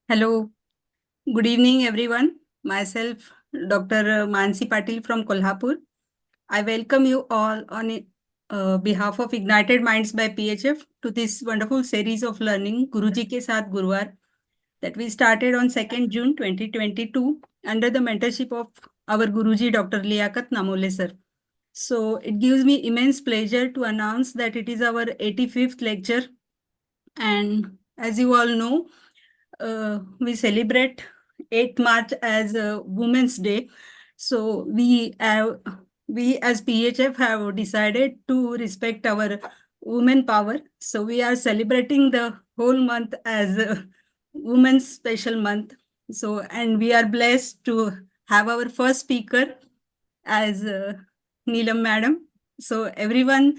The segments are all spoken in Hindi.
Hello, good evening, everyone. Myself, Dr. Mansi Patil from Kolhapur. I welcome you all on behalf of Ignited Minds by PHF to this wonderful series of learning Guruji Ke Saath Gurwar that we started on 2nd June 2022 under the mentorship of our Guruji Dr. Liaquat Namole sir. So it gives me immense pleasure to announce that it is our 85th lecture, and as you all know, we celebrate 8th March as Women's Day. So we as PHF have decided to respect our women power. So we are celebrating the whole month as Women's Special Month. So, and we are blessed to have our first speaker as Neelam Madam. So everyone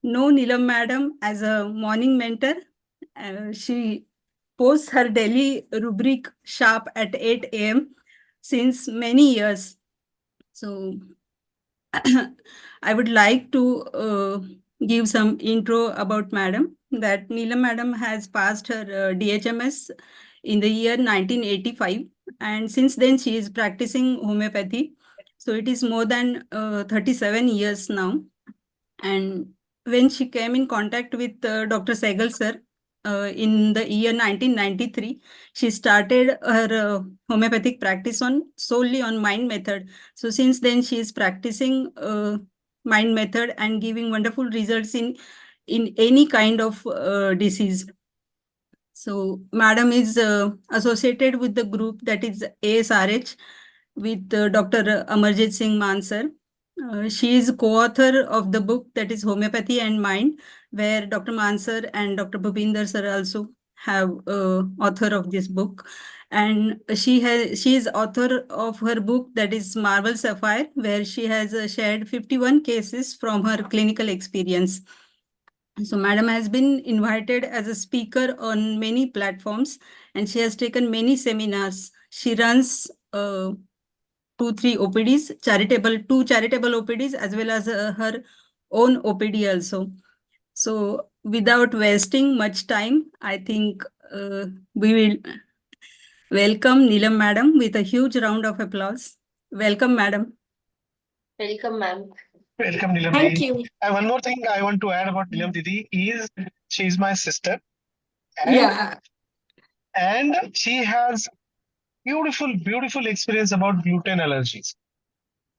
know Neelam Madam as a morning mentor. She posts her daily rubric sharp at 8 a.m. since many years. So I would like to give some intro about Madam. That Neelam Madam has passed her DHMS in the year 1985, and since then she is practicing homeopathy. So it is more than 37 years now. And when she came in contact with Dr. Sehgal sir in the year 1993, she started her homeopathic practice solely on mind method. So since then, she is practicing mind method and giving wonderful results in any kind of disease. So Madam is associated with the group that is ASRH with Dr. Amarjit Singh Man sir. She is co-author of the book that is Homeopathy and Mind, where Dr. Mansar and Dr. Bhupinder sir also have author of this book. And she is author of her book that is Marble Sapphire, where she has shared 51 cases from her clinical experience. So Madam has been invited as a speaker on many platforms, and she has taken many seminars. She runs 2-3 OPDs, two charitable OPDs, as well as her own OPD also. So without wasting much time, I think we will welcome Neelam Madam with a huge round of applause. Welcome, Madam. Welcome, ma'am. Welcome, Neelam Thank Didi. you. One more thing I want to add about Neelam Didi is she's my sister. And she has beautiful experience about gluten allergies.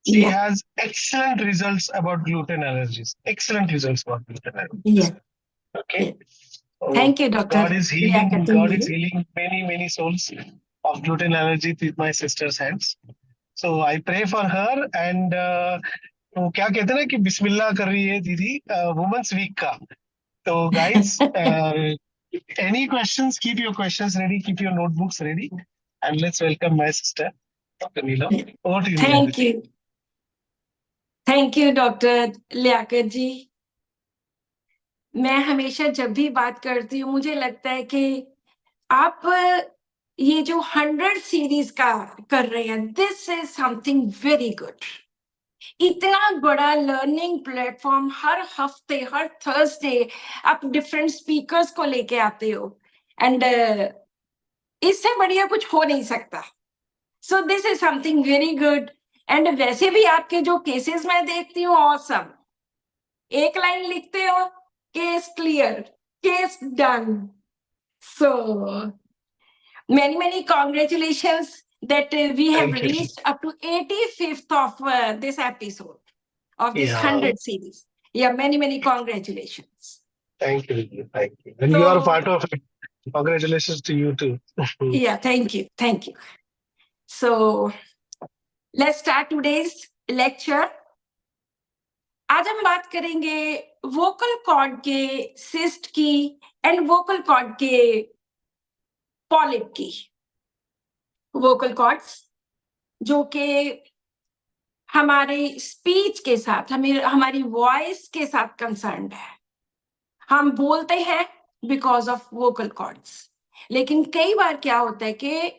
She has excellent results about gluten allergies. Excellent results about gluten allergies. Yeah. Okay. So Thank you, Doctor. God is healing many souls of gluten allergy with my sister's hands. So I pray for her and तो क्या कहते हैं ना कि बिस्मिल्लाह कर रही है दीदी वुमेन्स वीक का तो guys any questions, keep your questions ready, keep your notebooks ready, and let's welcome my sister, Dr. Neelam. Over to you. Thank you. Thank you, Dr. Liyaqat ji. मैं हमेशा जब भी बात करती हूँ मुझे लगता है कि आप ये जो 100 सीरीज का कर रहे हैं, this is something very good. इतना बड़ा लर्निंग प्लेटफॉर्म हर हफ्ते हर थर्सडे आप डिफरेंट स्पीकर्स को लेके आते हो एंड इससे बढ़िया कुछ हो नहीं सकता. सो this is something very good. And वैसे भी आपके जो केसेस मैं देखती हूँ ऑसम. एक लाइन लिखते हो, case clear, case done. So many congratulations that we have reached up to 85th of this episode of this 100 series. Yeah, many congratulations. Thank you. And you are part of it. Congratulations to you too. Yeah, thank you. So let's start today's lecture. आज हम बात करेंगे वोकल कॉर्ड के सिस्ट की एंड वोकल कॉर्ड के पॉलिप की. वोकल कॉर्ड्स जो कि हमारे स्पीच के साथ हमारी वॉइस के साथ कंसर्न्ड है. हम बोलते हैं बिकॉज ऑफ वोकल कॉर्ड्स, लेकिन कई बार क्या होता है कि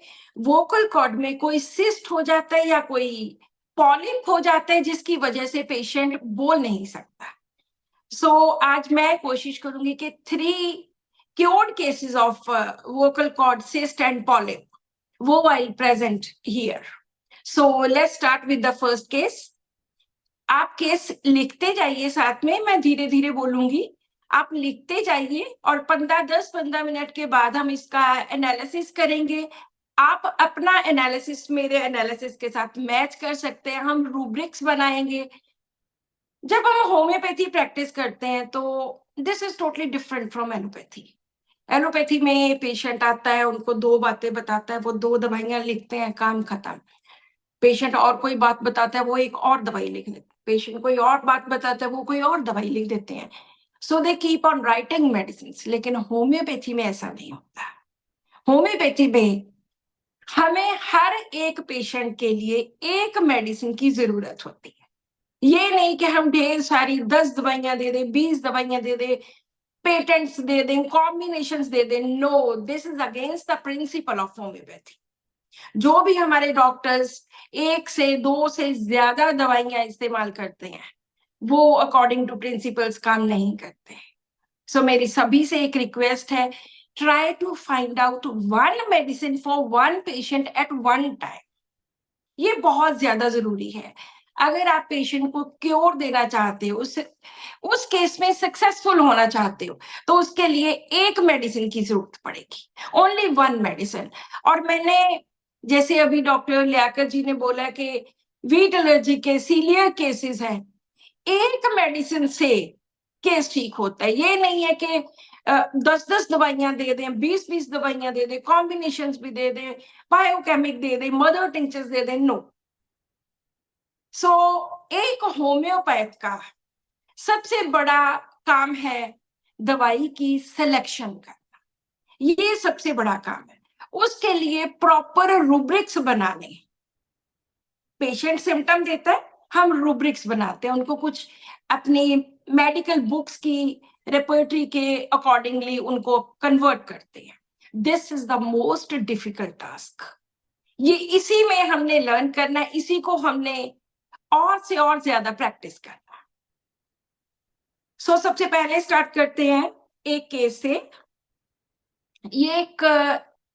वोकल कॉर्ड में कोई सिस्ट हो जाता है या कोई पॉलिप हो जाता है जिसकी वजह से पेशेंट बोल नहीं सकता. सो आज मैं कोशिश करूंगी कि 3 cured cases of vocal cord cyst and polyp वो I present here. So let's start with the first case. आप केस लिखते जाइए, साथ में मैं धीरे धीरे बोलूंगी, आप लिखते जाइए और 10-15 मिनट के बाद हम इसका एनालिसिस करेंगे. आप अपना एनालिसिस मेरे एनालिसिस के साथ मैच कर सकते हैं. हम रूब्रिक्स बनाएंगे. जब हम होम्योपैथी प्रैक्टिस करते हैं तो this is totally different from allopathy. Allopathy में पेशेंट आता है, उनको 2 बातें बताता है, वो 2 दवाइयां लिखते हैं, काम खत्म. पेशेंट और कोई बात बताता है, वो एक और दवाई लिख देते हैं. पेशेंट कोई और बात बताता है, वो कोई और दवाई लिख देते हैं. So they keep on writing medicine. लेकिन होम्योपैथी में ऐसा नहीं होता. होम्योपैथी में हमें हर एक पेशेंट के लिए एक मेडिसिन की जरूरत होती है. ये नहीं कि हम ढेर सारी 10 दवाइयां दे दें, 20 दवाइयां दे दें, पेटेंट्स दे दें, कॉम्बिनेशंस दे दें. No, this is against the principle of homeopathy. जो भी हमारे डॉक्टर्स 1 से 2 से ज्यादा दवाइयां इस्तेमाल करते हैं, वो अकॉर्डिंग टू प्रिंसिपल्स काम नहीं करते. सो मेरी सभी से एक रिक्वेस्ट है, try to find out one medicine for one patient at one time. ये बहुत ज्यादा जरूरी है. अगर आप पेशेंट को क्योर देना चाहते हो, उस केस में सक्सेसफुल होना चाहते हो, तो उसके लिए एक मेडिसिन की जरूरत पड़ेगी, ओनली वन मेडिसिन. और मैंने जैसे अभी डॉक्टर लियाकत जी ने बोला कि वीट एलर्जी के सीलियर केसेस हैं, एक मेडिसिन से केस ठीक होता है. ये नहीं है कि 10-10 दवाइयां दे दें, 20-20 दवाइयां दे दें, कॉम्बिनेशंस भी दे दें, बायोकेमिक दे दें, मदर टिंचर्स दे दें. नो. सो एक होम्योपैथ का सबसे बड़ा काम है दवाई की सिलेक्शन करना. ये सबसे बड़ा काम है. उसके लिए प्रॉपर रूब्रिक्स बनाने. पेशेंट सिम्टम देता है, हम रूब्रिक्स बनाते हैं, उनको कुछ अपनी मेडिकल बुक्स की रेपर्टरी के अकॉर्डिंगली उनको कन्वर्ट करते हैं. This is the most difficult task. ये इसी में हमने लर्न करना है, इसी को हमने और से और ज्यादा प्रैक्टिस करना. सो सबसे पहले स्टार्ट करते हैं एक केस से. ये एक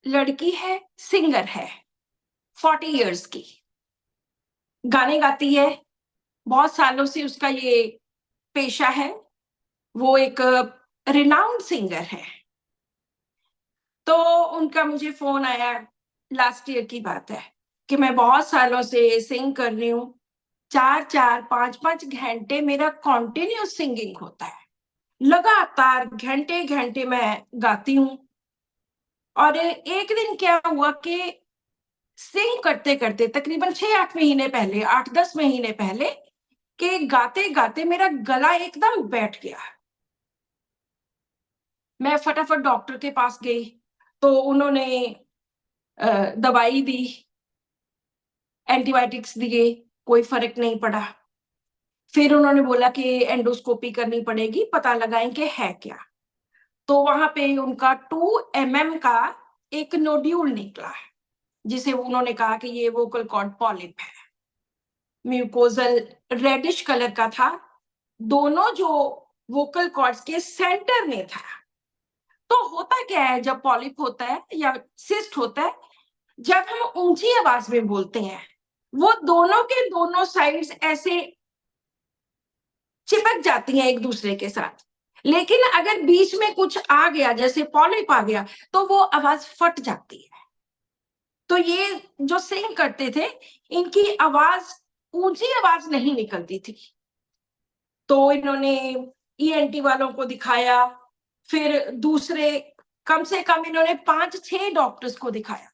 लड़की है, सिंगर है, 40 इयर्स की, गाने गाती है, बहुत सालों से उसका ये पेशा है. वो एक रिनाउंड सिंगर है. तो उनका मुझे फोन आया, लास्ट ईयर की बात है, कि मैं बहुत सालों से सिंग कर रही हूँ, 4-4, 5-5 घंटे मेरा कॉन्टिन्यूस सिंगिंग होता है, लगातार घंटे घंटे मैं गाती हूँ. और एक दिन क्या हुआ कि सिंग करते करते तकरीबन 6-8 महीने पहले, 8-10 महीने पहले, कि गाते गाते मेरा गला एकदम बैठ गया. मैं फटाफट डॉक्टर के पास गई, तो उन्होंने दवाई दी, एंटीबायोटिक्स दिए, कोई फर्क नहीं पड़ा. फिर उन्होंने बोला कि एंडोस्कोपी करनी पड़ेगी, पता लगाएं कि है क्या. तो वहां पे उनका 2 mm का एक नोड्यूल निकला है, जिसे उन्होंने कहा कि ये वोकल कॉर्ड पॉलिप है. म्यूकोजल रेडिश कलर का था, दोनों जो वोकल कॉर्ड्स के सेंटर में था. तो होता क्या है जब पॉलिप होता है या सिस्ट होता है, जब हम ऊंची आवाज में बोलते हैं, वो दोनों के दोनों साइड्स ऐसे चिपक जाती हैं एक दूसरे के साथ. लेकिन अगर बीच में कुछ आ गया, जैसे पॉलिप आ गया, तो वो आवाज फट जाती है. तो ये जो सिंग करते थे, इनकी आवाज, ऊंची आवाज नहीं निकलती थी. तो इन्होंने ईएनटी वालों को दिखाया, फिर दूसरे, कम से कम इन्होंने 5-6 डॉक्टर्स को दिखाया.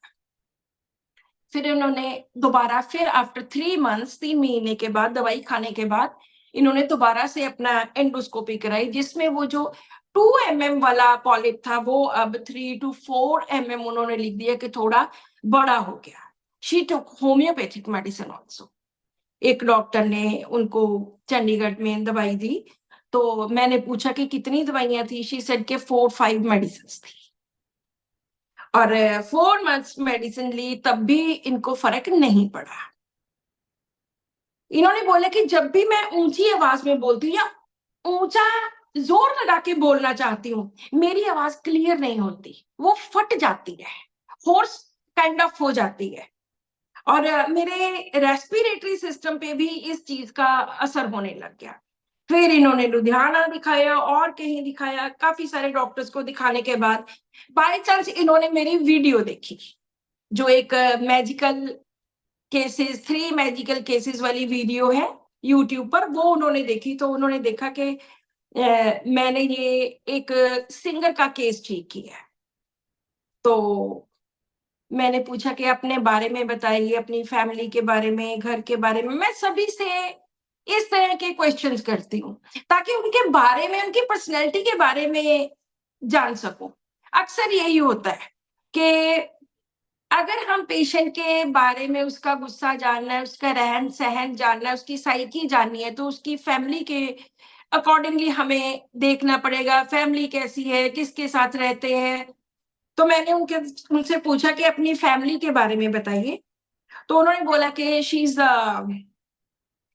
फिर इन्होंने दोबारा, फिर आफ्टर 3 months, 3 महीने के बाद, दवाई खाने के बाद, इन्होंने दोबारा से अपना एंडोस्कोपी कराई, जिसमें वो जो 2 mm वाला पॉलिप था, वो अब 3 to 4 mm उन्होंने लिख दिया कि थोड़ा बड़ा हो गया. She took homeopathic medicine also. एक डॉक्टर ने उनको चंडीगढ़ में दवाई दी. तो मैंने पूछा कि कितनी दवाइयां थी. शी सेड के 4-5 मेडिसिन थी. और 4 months मेडिसिन ली, तब भी इनको फर्क नहीं पड़ा. इन्होंने बोला कि जब भी मैं ऊंची आवाज में बोलती हूँ या ऊंचा जोर लगा के बोलना चाहती हूँ, मेरी आवाज क्लियर नहीं होती, वो फट जाती है, होर्स काइंड ऑफ हो जाती है। और मेरे रेस्पिरेटरी सिस्टम पे भी इस चीज का असर होने लग गया। फिर इन्होंने लुधियाना दिखाया और कहीं दिखाया, काफी सारे डॉक्टर्स को दिखाने के बाद बाय चांस इन्होंने मेरी वीडियो देखी, जो एक मैजिकल केसेस 3 मैजिकल केसेस वाली वीडियो है यूट्यूब पर, वो उन्होंने देखी। तो उन्होंने देखा कि मैंने ये एक सिंगर का केस ठीक किया है। तो मैंने पूछा कि अपने बारे में बताइए, अपनी फैमिली के बारे में, घर के बारे में। मैं सभी से इस तरह के क्वेश्चंस करती हूँ ताकि उनके बारे में, उनकी पर्सनैलिटी के बारे में जान सकूं। अक्सर यही होता है कि अगर हम पेशेंट के बारे में, उसका गुस्सा जानना है, उसका रहन सहन जानना है, उसकी साइकी जाननी है, तो उसकी फैमिली के अकॉर्डिंगली हमें देखना पड़ेगा। फैमिली कैसी है, किसके साथ रहते हैं। तो मैंने उनसे पूछा कि अपनी फैमिली के बारे में बताइए। तो उन्होंने बोला कि शी इज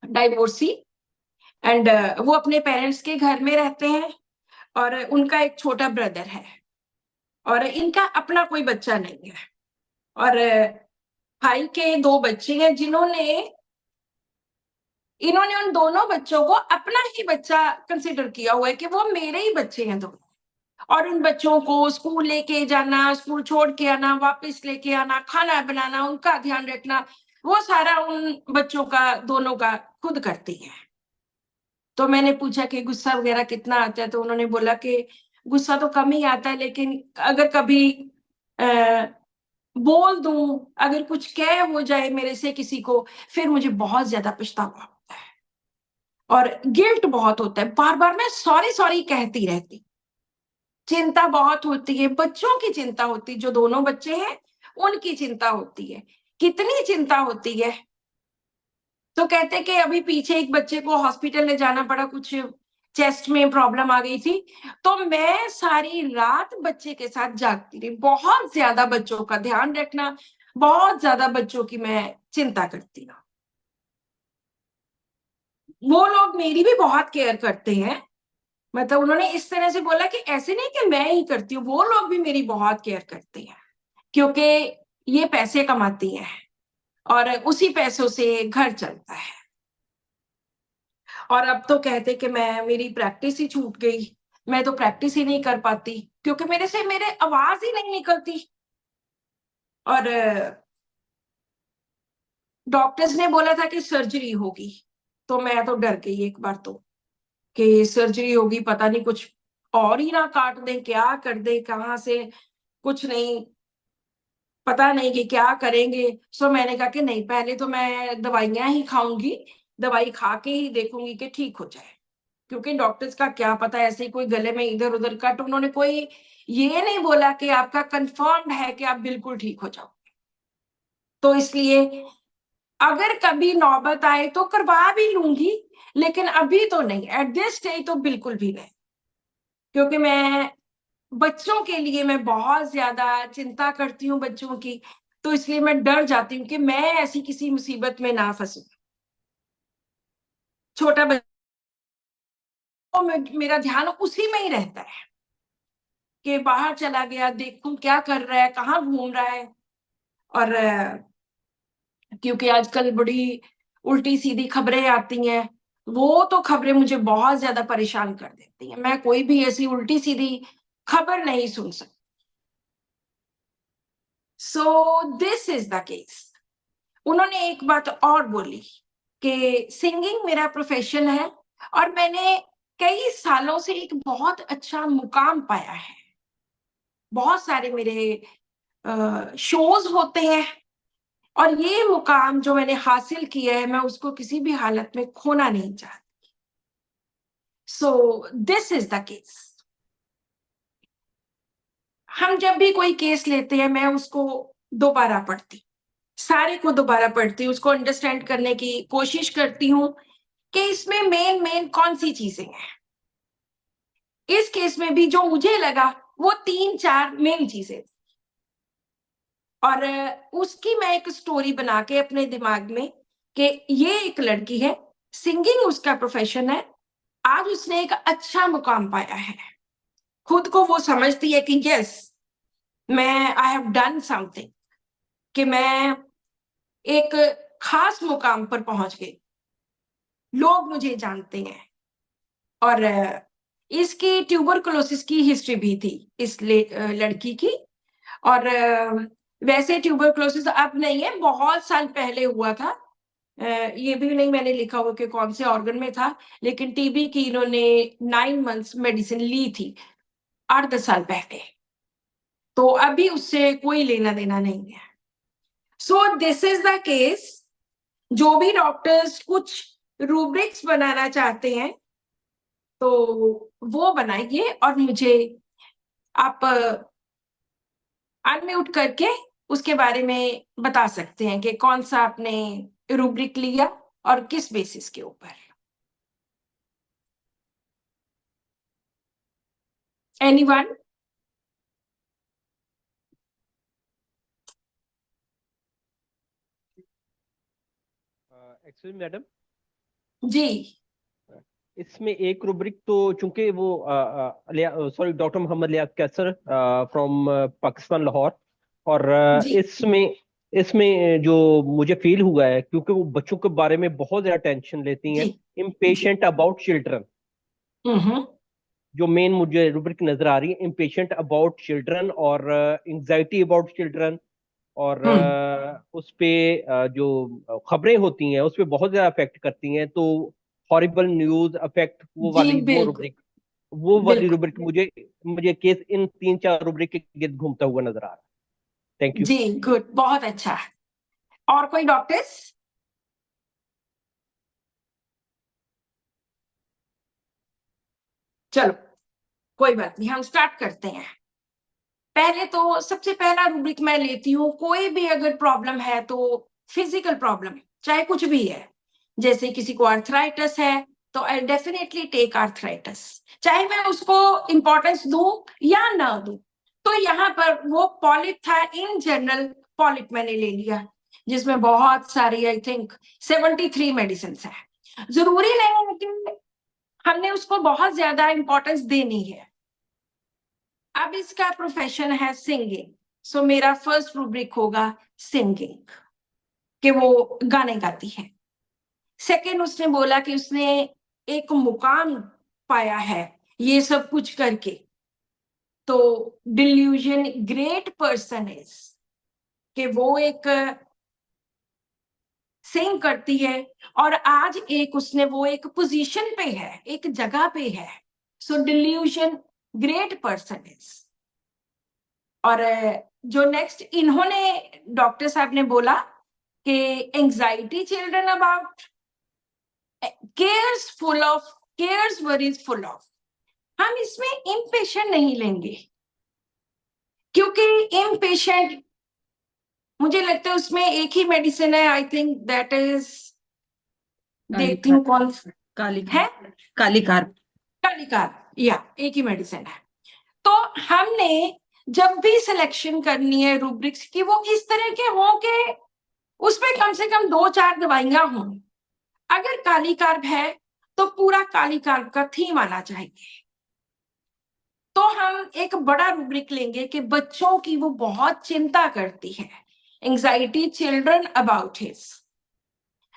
डाइवोर्सी एंड वो अपने पेरेंट्स के घर में रहते हैं और उनका एक छोटा ब्रदर है और इनका अपना कोई बच्चा नहीं है। और भाई के 2 बच्चे हैं इन्होंने उन दोनों बच्चों को अपना ही बच्चा कंसिडर किया हुआ है कि वो मेरे ही बच्चे हैं दोनों। और उन बच्चों को स्कूल लेके जाना, स्कूल छोड़ के आना, वापस लेके आना, खाना बनाना, उनका ध्यान रखना, वो सारा उन बच्चों का, दोनों का खुद करती है। तो मैंने पूछा कि गुस्सा वगैरह कितना आता है, तो उन्होंने बोला कि गुस्सा तो कम ही आता है, लेकिन अगर कभी बोल दूं, अगर कुछ कह हो जाए मेरे से किसी को, फिर मुझे बहुत ज्यादा पछतावा होता है और गिल्ट बहुत होता है। बार बार मैं सॉरी सॉरी कहती रहती, चिंता बहुत होती है, बच्चों की चिंता होती, जो दोनों बच्चे हैं उनकी चिंता होती है। कितनी चिंता होती है। तो कहते कि अभी पीछे एक बच्चे को हॉस्पिटल ले जाना पड़ा, कुछ चेस्ट में प्रॉब्लम आ गई थी, तो मैं सारी रात बच्चे के साथ जागती रही। बहुत ज्यादा बच्चों का ध्यान रखना, बहुत ज्यादा बच्चों की मैं चिंता करती हूँ। वो लोग मेरी भी बहुत केयर करते हैं। मतलब उन्होंने इस तरह से बोला कि ऐसे नहीं कि मैं ही करती हूँ, वो लोग भी मेरी बहुत केयर करते हैं, क्योंकि ये पैसे कमाती हैं और उसी पैसों से घर चलता है। और अब तो कहते कि मेरी प्रैक्टिस ही छूट गई, मैं तो प्रैक्टिस ही नहीं कर पाती क्योंकि मेरे आवाज ही नहीं निकलती। और डॉक्टर्स ने बोला था कि सर्जरी होगी, तो मैं तो डर गई एक बार तो कि सर्जरी होगी, पता नहीं कुछ और ही ना काट दें, क्या कर दे, कहाँ से, कुछ नहीं पता नहीं कि क्या करेंगे। सो मैंने कहा कि नहीं, पहले तो मैं दवाइयां ही खाऊंगी, दवाई खा के ही देखूंगी कि ठीक हो जाए, क्योंकि डॉक्टर्स का क्या पता, ऐसे ही कोई गले में इधर उधर कट, उन्होंने कोई ये नहीं बोला कि आपका कंफर्म्ड है कि आप बिल्कुल ठीक हो जाओ। तो इसलिए अगर कभी नौबत आए तो करवा भी लूंगी, लेकिन अभी तो नहीं, एट दिस स्टेज तो बिल्कुल भी नहीं, क्योंकि मैं बच्चों के लिए मैं बहुत ज्यादा चिंता करती हूँ बच्चों की। तो इसलिए मैं डर जाती हूँ कि मैं ऐसी किसी मुसीबत में ना फंसूं। छोटा बच्चा, मेरा ध्यान उसी में ही रहता है कि बाहर चला गया, देखूं क्या कर रहा है, कहाँ घूम रहा है। और क्योंकि आजकल बड़ी उल्टी सीधी खबरें आती हैं, वो तो खबरें मुझे बहुत ज्यादा परेशान कर देती हैं। मैं कोई भी ऐसी उल्टी सीधी खबर नहीं सुन सकती। सो दिस इज द केस। उन्होंने एक बात और बोली कि सिंगिंग मेरा प्रोफेशन है और मैंने कई सालों से एक बहुत अच्छा मुकाम पाया है। बहुत सारे मेरे शोज होते हैं और ये मुकाम जो मैंने हासिल किया है, मैं उसको किसी भी हालत में खोना नहीं चाहती। सो दिस इज द केस। हम जब भी कोई केस लेते हैं, मैं उसको दोबारा पढ़ती, सारे को दोबारा पढ़ती हूँ, उसको अंडरस्टैंड करने की कोशिश करती हूँ कि इसमें मेन कौन सी चीजें हैं। इस केस में भी जो मुझे लगा वो 3-4 मेन चीजें, और उसकी मैं एक स्टोरी बना के अपने दिमाग में कि ये एक लड़की है, सिंगिंग उसका प्रोफेशन है, आज उसने एक अच्छा मुकाम पाया है, खुद को वो समझती है कि यस, मैं आई हैव डन समथिंग। कि मैं एक खास मुकाम पर पहुंच गई, लोग मुझे जानते हैं। और इसकी ट्यूबरकुलोसिस की हिस्ट्री भी थी इस लड़की की। और वैसे ट्यूबरकुलोसिस अब नहीं है, बहुत साल पहले हुआ था। ये भी नहीं मैंने लिखा हुआ कि कौन से ऑर्गन में था, लेकिन टीबी की इन्होंने 9 मंथ्स मेडिसिन ली थी 8-10 साल पहले। तो अभी उससे कोई लेना देना नहीं है। सो दिस इज द केस। जो भी डॉक्टर्स कुछ रूब्रिक्स बनाना चाहते हैं तो वो बनाइए, और मुझे आप अनम्यूट करके उसके बारे में बता सकते हैं कि कौन सा आपने रूब्रिक लिया और किस बेसिस के ऊपर। एनीवन? एक्चुअली मैडम, जी इसमें एक रूब्रिक तो चूंकि वो sorry doctor Mohammad Liaquat Qaiser from Pakistan Lahore, और जी इसमें इसमें जो मुझे फील हुआ है, क्योंकि वो बच्चों के बारे में बहुत ज्यादा टेंशन लेती हैं, जी जी। इम्पेशेंट अबाउट चिल्ड्रन, हम्म जो मेन मुझे रूब्रिक नजर आ रही है, इम्पेशेंट अबाउट चिल्ड्रन और एंजाइटी अबाउट चिल्ड्रन। और उस पे जो खबरें होती हैं उस पे बहुत ज्यादा अफेक्ट करती हैं, तो हॉरिबल न्यूज अफेक्ट, वो जी वाली वो बिल्कुल रूब्रिक, वो वाली बिल्कुल। रूब्रिक मुझे मुझे केस इन 3-4 रूब्रिक के गिर्द घूमता हुआ नजर आ रहा है। Thank you. जी गुड, बहुत अच्छा। और कोई डॉक्टर्स? चलो कोई बात नहीं, हम स्टार्ट करते हैं। पहले तो सबसे पहला रूब्रिक मैं लेती हूँ, कोई भी अगर प्रॉब्लम है तो फिजिकल प्रॉब्लम, चाहे कुछ भी है, जैसे किसी को आर्थराइटिस है तो आई डेफिनेटली टेक आर्थराइटिस, चाहे मैं उसको इंपॉर्टेंस दूं या ना दूं। तो यहाँ पर वो पॉलिप था, इन जनरल पॉलिप मैंने ले लिया, जिसमें बहुत सारी आई थिंक 73 मेडिसिन है। जरूरी नहीं है कि हमने उसको बहुत ज्यादा इंपॉर्टेंस देनी है। अब इसका प्रोफेशन है सिंगिंग, सो मेरा फर्स्ट रूब्रिक होगा सिंगिंग, कि वो गाने गाती है। सेकंड, उसने बोला कि उसने एक मुकाम पाया है ये सब कुछ करके, तो डिल्यूजन ग्रेट पर्सन इज, कि वो एक सिंग करती है और आज एक उसने वो एक पोजीशन पे है, एक जगह पे है, सो डिल्यूजन ग्रेट पर्सन इज। और जो नेक्स्ट इन्होंने डॉक्टर साहब ने बोला कि anxiety children about cares full of, cares worries full of, हम इसमें इम्पेशेंट नहीं लेंगे, क्योंकि इम्पेशेंट मुझे लगता है उसमें एक ही मेडिसिन है, आई थिंक दैट इज, देखती हूँ कौन है, कालिकार। कालिकार, या एक ही मेडिसिन है। तो हमने जब भी सिलेक्शन करनी है रूब्रिक्स की, वो इस तरह के हों कि उसमें कम से कम 2-4 दवाइयां हों। अगर काली कार्ब है तो पूरा काली कार्ब का थीम आना चाहिए। तो हम एक बड़ा रूब्रिक लेंगे कि बच्चों की वो बहुत चिंता करती है, एंजाइटी चिल्ड्रन अबाउट हिज,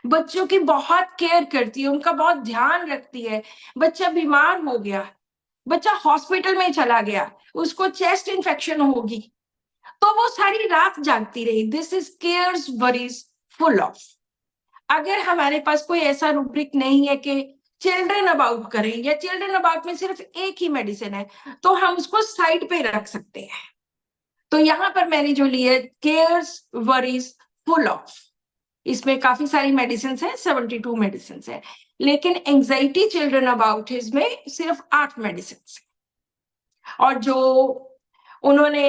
बच्चों की बहुत केयर करती है, उनका बहुत ध्यान रखती है। बच्चा बीमार हो गया, बच्चा हॉस्पिटल में चला गया, उसको चेस्ट इन्फेक्शन होगी, तो वो सारी रात जागती रही। This is cares worries full of. अगर हमारे पास कोई ऐसा रूब्रिक नहीं है कि चिल्ड्रन अबाउट करें, या चिल्ड्रन अबाउट में सिर्फ एक ही मेडिसिन है, तो हम उसको साइड पे रख सकते हैं। तो यहां पर मैंने जो लिया केयर्स वरीज फुल ऑफ, इसमें काफी सारी मेडिसिन है, 72 मेडिसिन है, लेकिन एंजाइटी चिल्ड्रन अबाउट इसमें सिर्फ 8 मेडिसिन है। और जो उन्होंने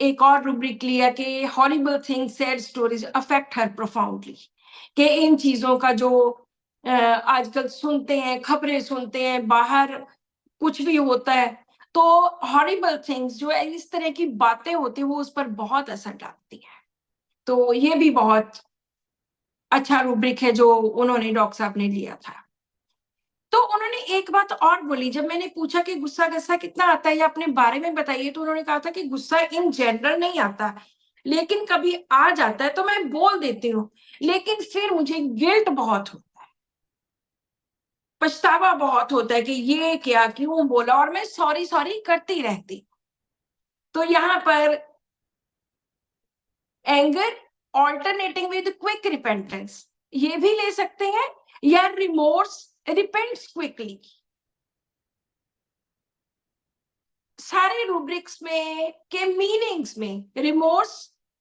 एक और रूब्रिक लिया कि horrible things, sad stories affect हर प्रोफाउंडली, कि इन चीजों का जो आजकल सुनते हैं, खबरें सुनते हैं, बाहर कुछ भी होता है, तो हॉरिबल थिंग्स जो है, इस तरह की बातें होती है, वो उस पर बहुत असर डालती है। तो ये भी बहुत अच्छा रूब्रिक है जो उन्होंने डॉक्टर साहब ने लिया था। तो उन्होंने एक बात और बोली, जब मैंने पूछा कि गुस्सा गस्सा कितना आता है या अपने बारे में बताइए, तो उन्होंने कहा था कि गुस्सा इन जनरल नहीं आता, लेकिन कभी आ जाता है तो मैं बोल देती हूँ, लेकिन फिर मुझे गिल्ट बहुत होता है, पछतावा बहुत होता है कि ये क्या, क्यों बोला, और मैं सॉरी सॉरी करती रहती। तो यहाँ पर anger alternating with quick repentance ये भी ले सकते हैं, या रिमोर्स रिपेंट्स क्विकली। सारे रूब्रिक्स में के मीनिंग्स में रिमोर्स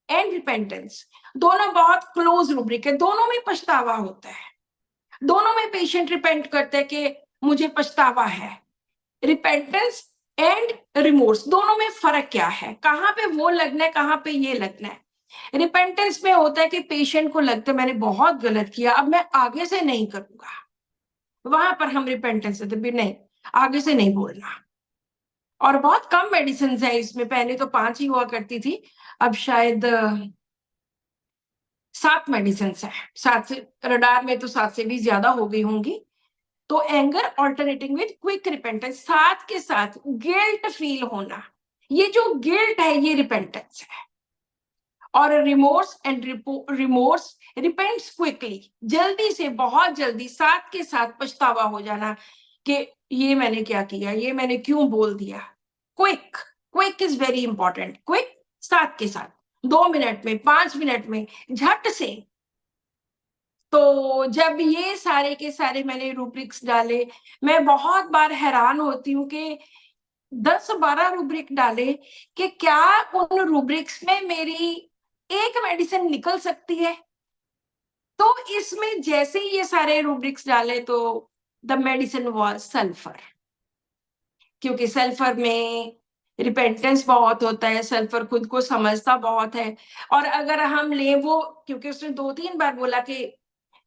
एंड रिपेंटेंस दोनों बहुत क्लोज रूब्रिक है, दोनों में पछतावा होता है, दोनों में पेशेंट रिपेंट करते हैं कि मुझे पछतावा है। रिपेंटेंस एंड रिमोर्स दोनों में फर्क क्या है, कहाँ पे वो लगना है, कहाँ पे ये लगना है। रिपेंटेंस में होता है कि पेशेंट को लगता है मैंने बहुत गलत किया, अब मैं आगे से नहीं करूंगा, वहां पर हम रिपेंटेंस देते भी नहीं, आगे से नहीं बोलना। और बहुत कम मेडिसिन है इसमें, पहले तो 5 ही हुआ करती थी, अब शायद 7 मेडिसिन है, 7 से, रडार में तो 7 से भी ज्यादा हो गई होंगी। तो anger alternating with quick repentance, साथ के साथ गिल्ट फील होना, ये जो गिल्ट है ये रिपेंटेंस है। और remorse and remorse repents quickly, जल्दी से, बहुत जल्दी, साथ के साथ पछतावा हो जाना कि ये मैंने क्या किया, ये मैंने क्यों बोल दिया। Quick, quick is very important, quick, साथ के साथ, 2 मिनट में, 5 मिनट में, झट से। तो जब ये सारे के सारे मैंने रूब्रिक्स डाले, मैं बहुत बार हैरान होती हूँ कि 10-12 रूब्रिक डाले कि क्या उन रूब्रिक्स में मेरी एक मेडिसिन निकल सकती है। तो इसमें जैसे ही ये सारे रूब्रिक्स डाले तो द मेडिसिन वाज सल्फर, क्योंकि सल्फर में रिपेंटेंस बहुत होता है, सल्फर खुद को समझता बहुत है। और अगर हम ले वो, क्योंकि उसने 2-3 बार बोला कि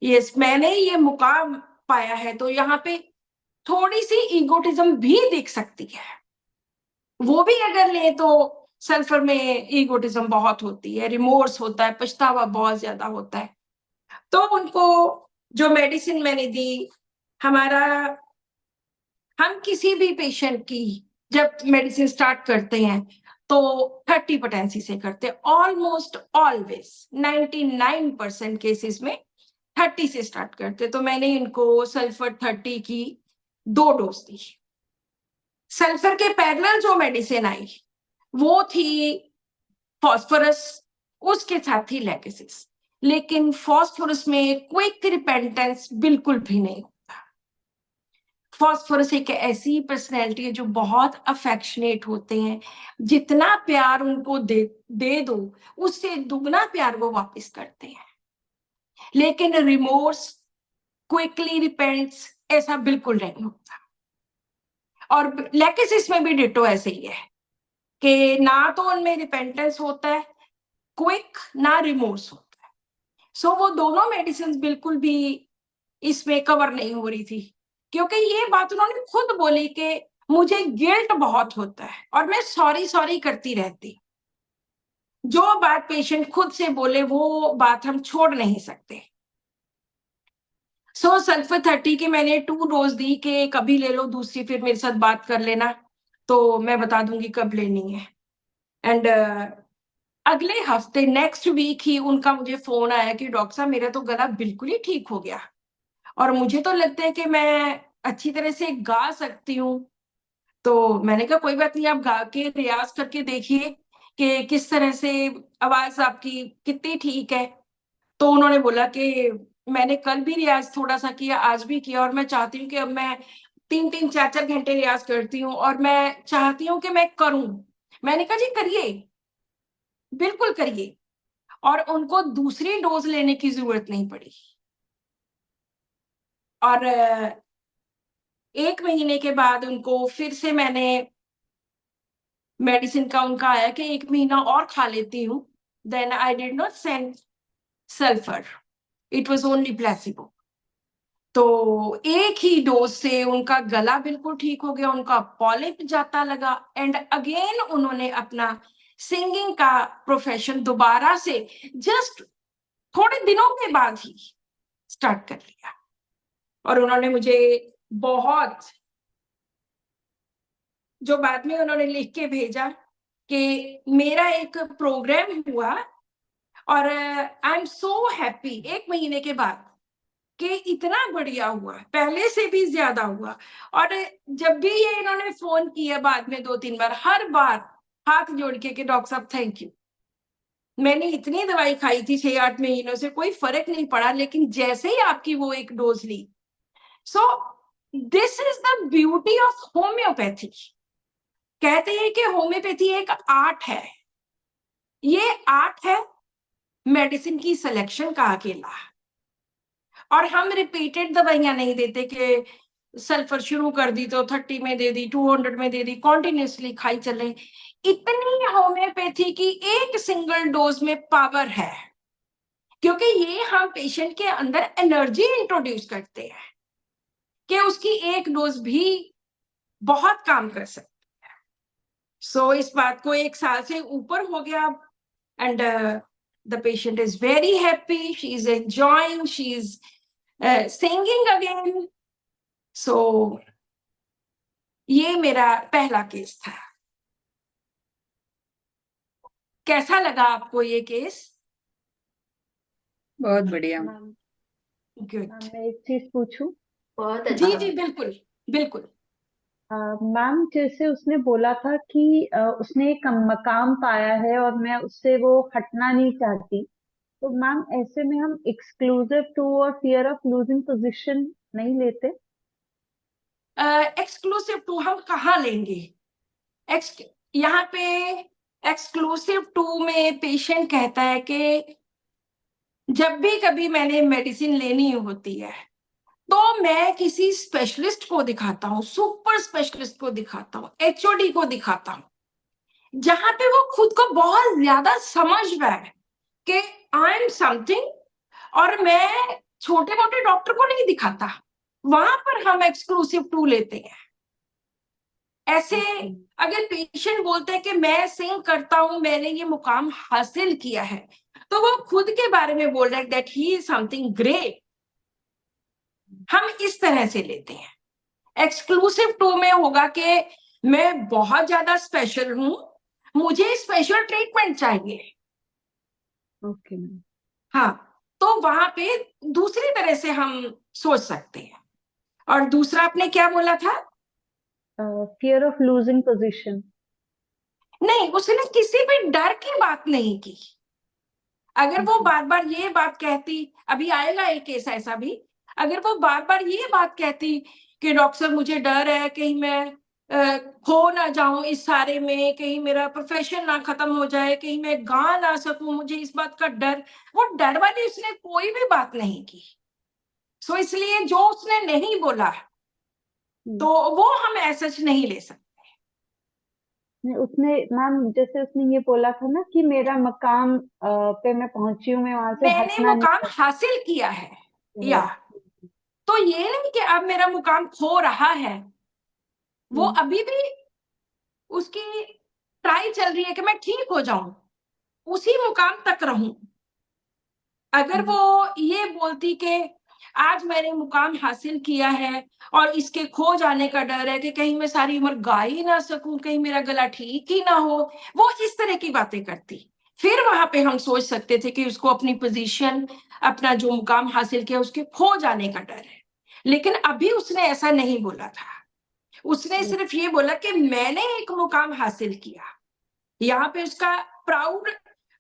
यस मैंने ये मुकाम पाया है, तो यहाँ पे थोड़ी सी ईगोटिज्म भी दिख सकती है। वो भी अगर ले तो सल्फर में ईगोटिज्म बहुत होती है, रिमोर्स होता है, पछतावा बहुत ज्यादा होता है। तो उनको जो मेडिसिन मैंने दी, हम किसी भी पेशेंट की जब मेडिसिन स्टार्ट करते हैं तो 30 पोटेंसी से करते हैं, ऑलमोस्ट ऑलवेज 99% केसेस में 30 से स्टार्ट करते। तो मैंने इनको सल्फर 30 की 2 डोज दी। सल्फर के पैरेलल जो मेडिसिन आई वो थी फॉस्फोरस, उसके साथ ही लेकेसिस। लेकिन फॉस्फोरस में क्विक रिपेंटेंस बिल्कुल भी नहीं होता। फॉस्फोरस एक ऐसी पर्सनैलिटी है जो बहुत अफेक्शनेट होते हैं, जितना प्यार उनको दे दो उससे दुगना प्यार वो वापस करते हैं। लेकिन रिमोर्स, क्विकली रिपेंट्स, ऐसा बिल्कुल नहीं होता। और लेकेसिस में भी डिटो ऐसे ही है कि ना तो उनमें रिपेंटेंस होता है क्विक, ना रिमोर्स होता है। सो वो दोनों मेडिसिन बिल्कुल भी इसमें कवर नहीं हो रही थी, क्योंकि ये बात उन्होंने खुद बोली कि मुझे गिल्ट बहुत होता है और मैं सॉरी सॉरी करती रहती। जो बात पेशेंट खुद से बोले वो बात हम छोड़ नहीं सकते। सो सल्फर 30 की मैंने 2 डोज दी कि कभी ले लो, दूसरी फिर मेरे साथ बात कर लेना, तो मैं बता दूंगी कब लेनी है। एंड अगले हफ्ते नेक्स्ट वीक ही उनका मुझे फोन आया कि डॉक्टर साहब मेरा तो गला बिल्कुल ही ठीक हो गया और मुझे तो लगता है कि मैं अच्छी तरह से गा सकती हूँ। तो मैंने कहा कोई बात नहीं, आप गा के रियाज करके देखिए कि किस तरह से आवाज आपकी कितनी ठीक है। तो उन्होंने बोला कि मैंने कल भी रियाज थोड़ा सा किया, आज भी किया, और मैं चाहती हूँ कि अब मैं 3-3, 4-4 घंटे रियाज करती हूँ और मैं चाहती हूँ कि मैं करूं। मैंने कहा जी करिए, बिल्कुल करिए। और उनको दूसरी डोज लेने की जरूरत नहीं पड़ी। और 1 महीने के बाद उनको फिर से मैंने मेडिसिन का उनका आया कि 1 महीना और खा लेती हूँ। Then I did not send sulphur, it was only placebo. तो एक ही डोज से उनका गला बिल्कुल ठीक हो गया, उनका पॉलिप जाता लगा, एंड अगेन उन्होंने अपना सिंगिंग का प्रोफेशन दोबारा से जस्ट थोड़े दिनों के बाद ही स्टार्ट कर लिया। और उन्होंने मुझे बहुत, जो बाद में उन्होंने लिख के भेजा कि मेरा एक प्रोग्राम हुआ और आई एम सो हैप्पी 1 महीने के बाद कि इतना बढ़िया हुआ, पहले से भी ज्यादा हुआ। और जब भी ये इन्होंने फोन किया बाद में 2-3 बार, हर बार हाथ जोड़ के कि डॉक्टर साहब थैंक यू, मैंने इतनी दवाई खाई थी 6-8 महीनों से, कोई फर्क नहीं पड़ा, लेकिन जैसे ही आपकी वो एक डोज ली, so this is the beauty of homeopathy. कहते हैं कि होम्योपैथी एक आर्ट है, ये आर्ट है मेडिसिन की सिलेक्शन का अकेला। और हम रिपीटेड दवाइयां नहीं देते कि सल्फर शुरू कर दी तो 30 में दे दी, 200 में दे दी, कॉन्टिन्यूसली खाई चले। इतनी होम्योपैथी की एक सिंगल डोज में पावर है, क्योंकि ये हम पेशेंट के अंदर एनर्जी इंट्रोड्यूस करते हैं कि उसकी एक डोज भी बहुत काम कर सकती है। सो इस बात को 1 साल से ऊपर हो गया and the patient is very happy, she is enjoying, she is singing again. So ये मेरा पहला केस था। कैसा लगा आपको ये केस? बहुत बढ़िया। गुड। मैं एक चीज पूछूं? बहुत जी अच्छा। जी बिल्कुल बिल्कुल। मैम, जैसे उसने बोला था कि उसने एक मकाम पाया है और मैं उससे वो हटना नहीं चाहती, तो मैम ऐसे में हम एक्सक्लूसिव टू और फियर ऑफ लूजिंग पोजीशन नहीं लेते? एक्सक्लूसिव टू हम कहाँ लेंगे? यहाँ पे एक्सक्लूसिव टू में पेशेंट कहता है कि जब भी कभी मैंने मेडिसिन लेनी होती है तो मैं किसी स्पेशलिस्ट को दिखाता हूँ, सुपर स्पेशलिस्ट को दिखाता हूँ, एचओडी को दिखाता हूँ, जहां पे वो खुद को बहुत ज्यादा समझ पाए कि आई एम समथिंग, और मैं छोटे मोटे डॉक्टर को नहीं दिखाता। वहां पर हम एक्सक्लूसिव टू लेते हैं। ऐसे अगर पेशेंट बोलते हैं कि मैं सिंग करता हूं, मैंने ये मुकाम हासिल किया है, तो वो खुद के बारे में बोल रहे हैं that he is something great. हम इस तरह से लेते हैं। एक्सक्लूसिव टू में होगा कि मैं बहुत ज्यादा स्पेशल हूं, मुझे स्पेशल ट्रीटमेंट चाहिए। Okay ma'am. हाँ, तो वहां पे दूसरी तरह से हम सोच सकते हैं। और दूसरा आपने क्या बोला था? Fear of losing position. नहीं, उसने किसी भी डर की बात नहीं की। अगर वो Okay. बार बार ये बात कहती, अभी आएगा एक केस ऐसा भी, अगर वो बार बार ये बात कहती कि डॉक्टर साहब मुझे डर है कहीं मैं खो ना जाऊं इस सारे में, कहीं मेरा प्रोफेशन ना खत्म हो जाए, कहीं मैं गा ना सकूं, मुझे इस बात का डर, वो डर वाली उसने कोई भी बात नहीं की। सो इसलिए जो उसने नहीं बोला तो वो हम ऐसा नहीं ले सकते। नहीं, उसने मैम जैसे उसने ये बोला था ना कि मेरा मकाम पे मैं पहुंची हूँ, मैं वहां से मैंने हटना नहीं मुकाम हासिल किया है, चाहती। या तो ये नहीं कि अब मेरा मुकाम खो रहा है, वो अभी भी उसकी ट्राई चल रही है कि मैं ठीक हो जाऊं, उसी मुकाम तक रहूं। अगर वो ये बोलती कि आज मैंने मुकाम हासिल किया है और इसके खो जाने का डर है कि कहीं मैं सारी उम्र गा ही ना सकूं, कहीं मेरा गला ठीक ही ना हो, वो इस तरह की बातें करती, फिर वहां पे हम सोच सकते थे कि उसको अपनी पोजीशन, अपना जो मुकाम हासिल किया उसके खो जाने का डर है। लेकिन अभी उसने ऐसा नहीं बोला था, उसने सिर्फ ये बोला कि मैंने एक मुकाम हासिल किया। यहाँ पे उसका प्राउड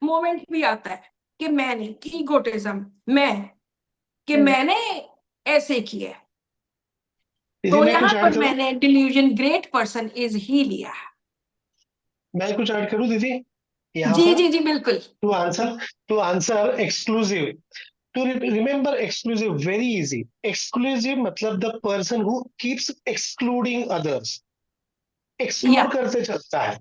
मोमेंट भी आता है कि मैंने, ईगोटिज्म, कि मैंने ऐसे किया। तो मैं यहाँ कुछ पर ऐड करूं? मैंने delusion great person is he लिया। मैं कुछ ऐड करूं दीदी यहाँ जी पर? जी जी बिल्कुल। To answer exclusive, to remember exclusive, very easy. Exclusive मतलब the person who keeps excluding others, exclude या करते चलता है।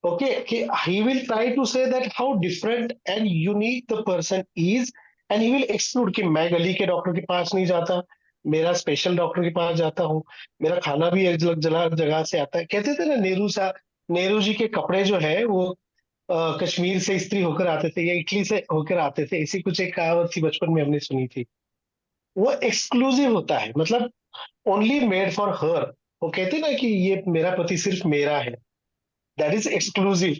Okay, कि he will try to say that how different and unique the person is, and he will exclude कि मैं गली के डॉक्टर के पास नहीं जाता, मेरा स्पेशल डॉक्टर के पास जाता हूँ, मेरा खाना भी एक जगह से आता है। कहते थे ना नेहरू जी के कपड़े जो है वो कश्मीर से इस्त्री होकर आते थे या इटली से होकर आते थे, ऐसी कुछ एक कहावत थी, बचपन में हमने सुनी थी। वो एक्सक्लूसिव होता है, मतलब ओनली मेड फॉर हर। वो कहते ना कि ये मेरा पति सिर्फ मेरा है, that is exclusive.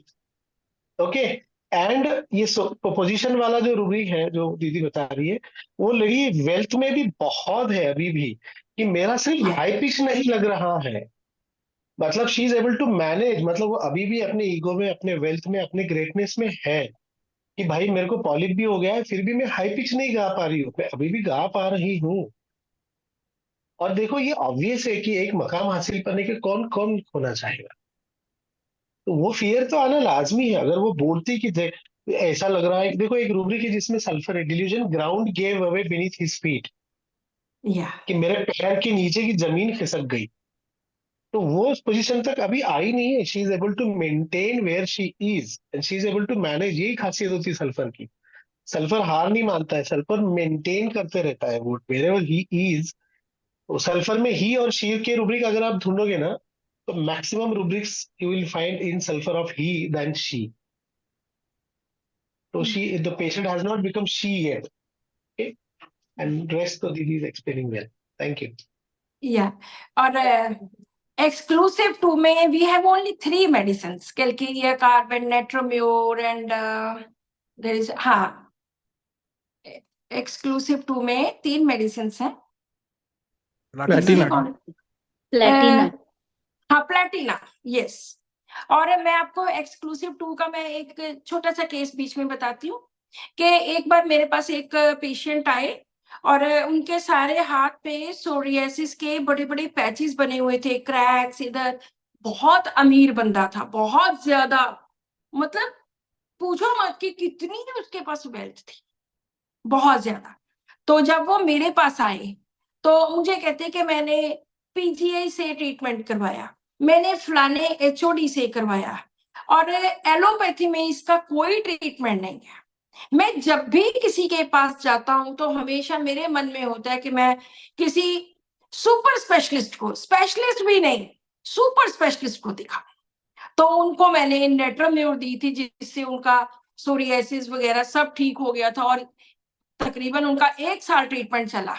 Okay, and ये पोजीशन वाला जो रूब्रिक है जो दीदी बता रही है, वो लगी वेल्थ में भी बहुत है अभी भी, कि मेरा सिर्फ Yeah. हाई पिच नहीं लग रहा है, मतलब she is able to manage, मतलब वो अभी भी अपने ईगो में, अपने वेल्थ में, अपने ग्रेटनेस में है कि भाई मेरे को पॉलिप भी हो गया है, फिर भी मैं हाई पिच नहीं गा पा रही हूँ, मैं अभी भी गा पा रही हूँ। और देखो ये ऑब्वियस है कि एक मकाम हासिल करने के कौन कौन होना चाहेगा, तो वो फियर तो आना लाजमी है। अगर वो बोलती कि ऐसा लग रहा है, देखो एक रूब्रिक है जिसमें सल्फर है, delusion ground gave away beneath his feet, Yeah. कि मेरे पैर के नीचे की जमीन खिसक गई, तो वो उस पोजीशन तक अभी आई नहीं है। She is able to maintain where she is and she is able to manage. यही खासियत होती है सल्फर की। सल्फर हार नहीं मानता है, सल्फर मेंटेन करते रहता है वो वेयर ही इज। सल्फर में ही और शी के रूब्रिक अगर आप ढूंढोगे ना, तो maximum rubrics you will find in sulphur of he then she. तो she the patient has not become she yet, okay, and rest तो दीदी is explaining well, thank you. Yeah. और exclusive to में we have only 3 medicines, calcarea, carbon, netromure, and there is हाँ exclusive to में 3 medicines हैं। प्लेटिना। प्लेटिना। हाँ प्लेटिना, यस। और मैं आपको एक्सक्लूसिव 2 का मैं एक छोटा सा केस बीच में बताती हूँ कि एक बार मेरे पास एक पेशेंट आए और उनके सारे हाथ पे सोरियासिस के बड़े बड़े पैचेस बने हुए थे, क्रैक्स इधर। बहुत अमीर बंदा था, बहुत ज्यादा, मतलब पूछो मत कि कितनी उसके पास वेल्थ थी, बहुत ज्यादा। तो जब वो मेरे पास आए तो मुझे कहते कि मैंने पीजीआई से ट्रीटमेंट करवाया, मैंने फलाने एचओडी से करवाया, और एलोपैथी में इसका कोई ट्रीटमेंट नहीं है। मैं जब भी किसी के पास जाता हूं तो हमेशा मेरे मन में होता है कि मैं किसी सुपर स्पेशलिस्ट को, स्पेशलिस्ट भी नहीं, सुपर स्पेशलिस्ट को दिखा। तो उनको मैंने नेट्रोम्योर दी थी जिससे उनका सोरियासिस वगैरह सब ठीक हो गया था, और तकरीबन उनका 1 साल ट्रीटमेंट चला,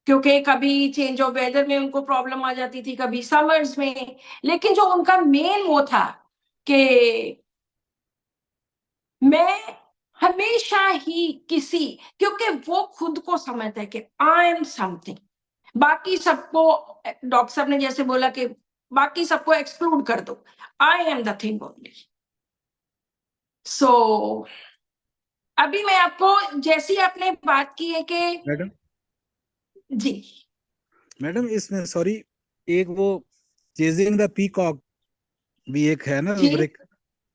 क्योंकि कभी चेंज ऑफ वेदर में उनको प्रॉब्लम आ जाती थी, कभी समर्स में। लेकिन जो उनका मेन वो था कि मैं हमेशा ही किसी, क्योंकि वो खुद को समझता है कि आई एम समथिंग, बाकी सबको, डॉक्टर साहब ने जैसे बोला कि बाकी सबको एक्सक्लूड कर दो, I am the thing only. So अभी मैं आपको, जैसी आपने बात की है कि मैडम, जी मैडम इसमें सॉरी, एक वो चेजिंग द पीकॉक भी एक है ना जी रूब्रिक,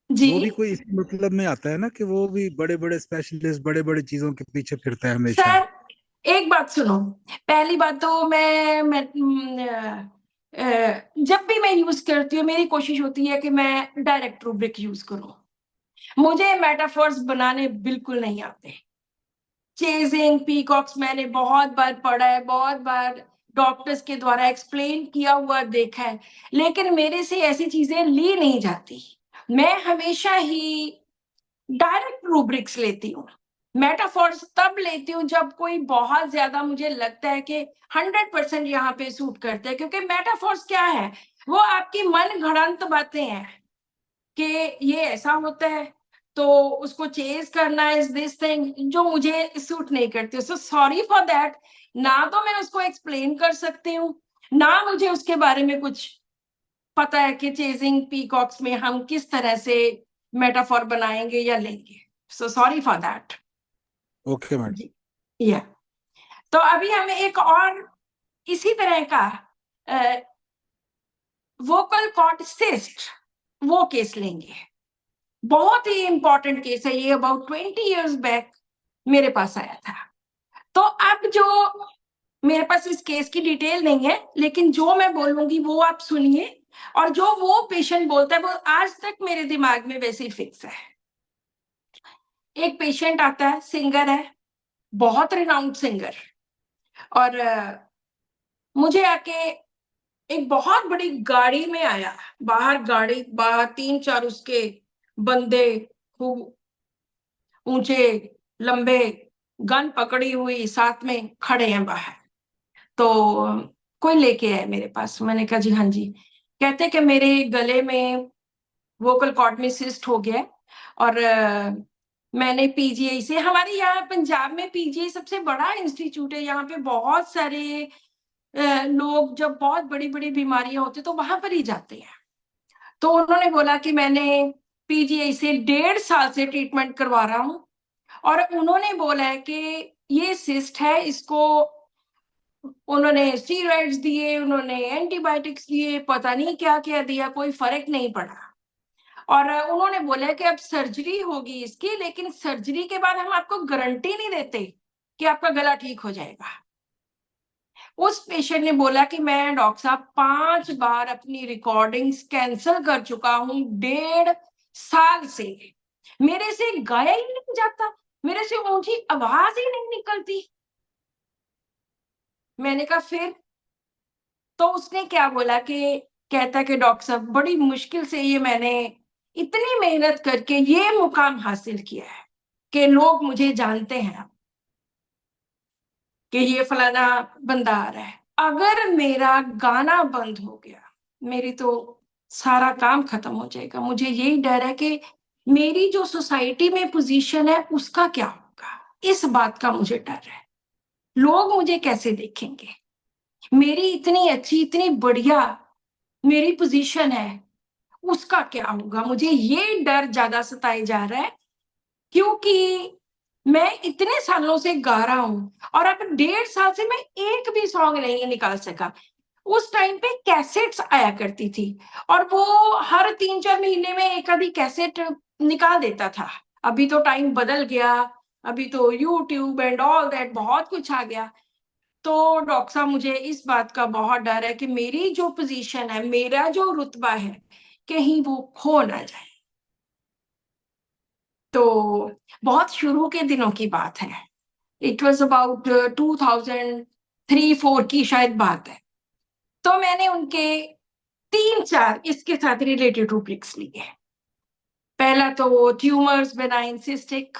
जी वो भी कोई इसी मतलब में आता है ना, कि वो भी बड़े बड़े स्पेशलिस्ट बड़े बड़े चीजों के पीछे फिरता है हमेशा। सर एक बात सुनो, पहली बात तो मैं जब भी मैं यूज करती हूँ मेरी कोशिश होती है कि मैं डायरेक्ट रूब्रिक यूज करूं। मुझे मेटाफर्स बनाने बिल्कुल नहीं आते। चेजिंग पीकॉक्स मैंने बहुत बार पढ़ा है, बहुत बार डॉक्टर्स के द्वारा एक्सप्लेन किया हुआ देखा है, लेकिन मेरे से ऐसी चीजें ली नहीं जाती। मैं हमेशा ही डायरेक्ट रूब्रिक्स लेती हूँ। मेटाफॉर्स तब लेती हूँ जब कोई बहुत ज्यादा मुझे लगता है कि 100% यहाँ पे सूट करता है, क्योंकि मेटाफॉर्स क्या है, वो आपकी मन घड़ंत बातें हैं कि ये ऐसा होता है तो उसको चेज करना इज दिस थिंग, जो मुझे सूट नहीं करती। So sorry for that. ना तो मैं उसको एक्सप्लेन कर सकती हूँ, ना मुझे उसके बारे में कुछ पता है कि चेजिंग पीकॉक्स में हम किस तरह से मेटाफॉर बनाएंगे या लेंगे। So sorry for that. Okay madam. या तो अभी हमें एक और इसी तरह का वोकल कॉर्ड सिस्ट वो केस लेंगे। बहुत ही इंपॉर्टेंट केस है ये, अबाउट 20 इयर्स बैक मेरे पास आया था। तो अब जो मेरे पास इस केस की डिटेल नहीं है, लेकिन जो मैं बोलूंगी वो आप सुनिए, और जो वो पेशेंट बोलता है वो आज तक मेरे दिमाग में वैसे ही फिक्स है। एक पेशेंट आता है, सिंगर है, बहुत रिनाउंड सिंगर, और मुझे आके एक बहुत बड़ी गाड़ी में आया, बाहर गाड़ी, बाहर 3-4 उसके बंदे, खूब ऊंचे लंबे, गन पकड़ी हुई साथ में खड़े हैं बाहर। तो कोई लेके आए मेरे पास, मैंने कहा जी हाँ जी। कहते कि मेरे गले में वोकल कॉर्ड में सिस्ट हो गया है। और मैंने पीजीआई से, हमारे यहाँ पंजाब में पीजीआई सबसे बड़ा इंस्टीट्यूट है, यहाँ पे बहुत सारे लोग जब बहुत बड़ी बड़ी बीमारियां होती तो वहां पर ही जाते हैं। तो उन्होंने बोला कि मैंने पीजीआई से 1.5 साल से ट्रीटमेंट करवा रहा हूं, और उन्होंने बोला है कि ये सिस्ट है, इसको उन्होंने स्टीरॉइड्स दिए, उन्होंने एंटीबायोटिक्स दिए, पता नहीं क्या क्या दिया, कोई फर्क नहीं पड़ा। और उन्होंने बोला कि अब सर्जरी होगी इसकी, लेकिन सर्जरी के बाद हम आपको गारंटी नहीं देते कि आपका गला ठीक हो जाएगा। उस पेशेंट ने बोला कि मैं डॉक्टर साहब 5 बार अपनी रिकॉर्डिंग्स कैंसिल कर चुका हूं 1.5 साल से, मेरे से गाया ही नहीं जाता, मेरे से ऊंची आवाज ही नहीं निकलती। मैंने कहा फिर? तो उसने क्या बोला कि कहता कि डॉक्टर साहब बड़ी मुश्किल से ये मैंने इतनी मेहनत करके ये मुकाम हासिल किया है कि लोग मुझे जानते हैं कि ये फलाना बंदा आ रहा है। अगर मेरा गाना बंद हो गया, मेरी तो सारा काम खत्म हो जाएगा। मुझे यही डर है कि मेरी जो सोसाइटी में पोजीशन है उसका क्या होगा, इस बात का मुझे डर है। लोग मुझे कैसे देखेंगे, मेरी इतनी अच्छी इतनी बढ़िया मेरी पोजीशन है, उसका क्या होगा। मुझे ये डर ज्यादा सताए जा रहा है, क्योंकि मैं इतने सालों से गा रहा हूं और अब 1.5 साल से मैं एक भी सॉन्ग नहीं निकाल सका। उस टाइम पे कैसेट्स आया करती थी और वो हर 3-4 महीने में एक आधी कैसेट निकाल देता था। अभी तो टाइम बदल गया, अभी तो यूट्यूब एंड ऑल दैट बहुत कुछ आ गया। तो डॉक्टर साहब मुझे इस बात का बहुत डर है कि मेरी जो पोजीशन है, मेरा जो रुतबा है, कहीं वो खो ना जाए। तो बहुत शुरू के दिनों की बात है, इट वॉज अबाउट 2003-4 की शायद बात है। तो मैंने उनके 3-4 इसके साथ रिलेटेड रूब्रिक्स लिए। पहला तो वो ट्यूमर्स, बेनाइन, सिस्टिक,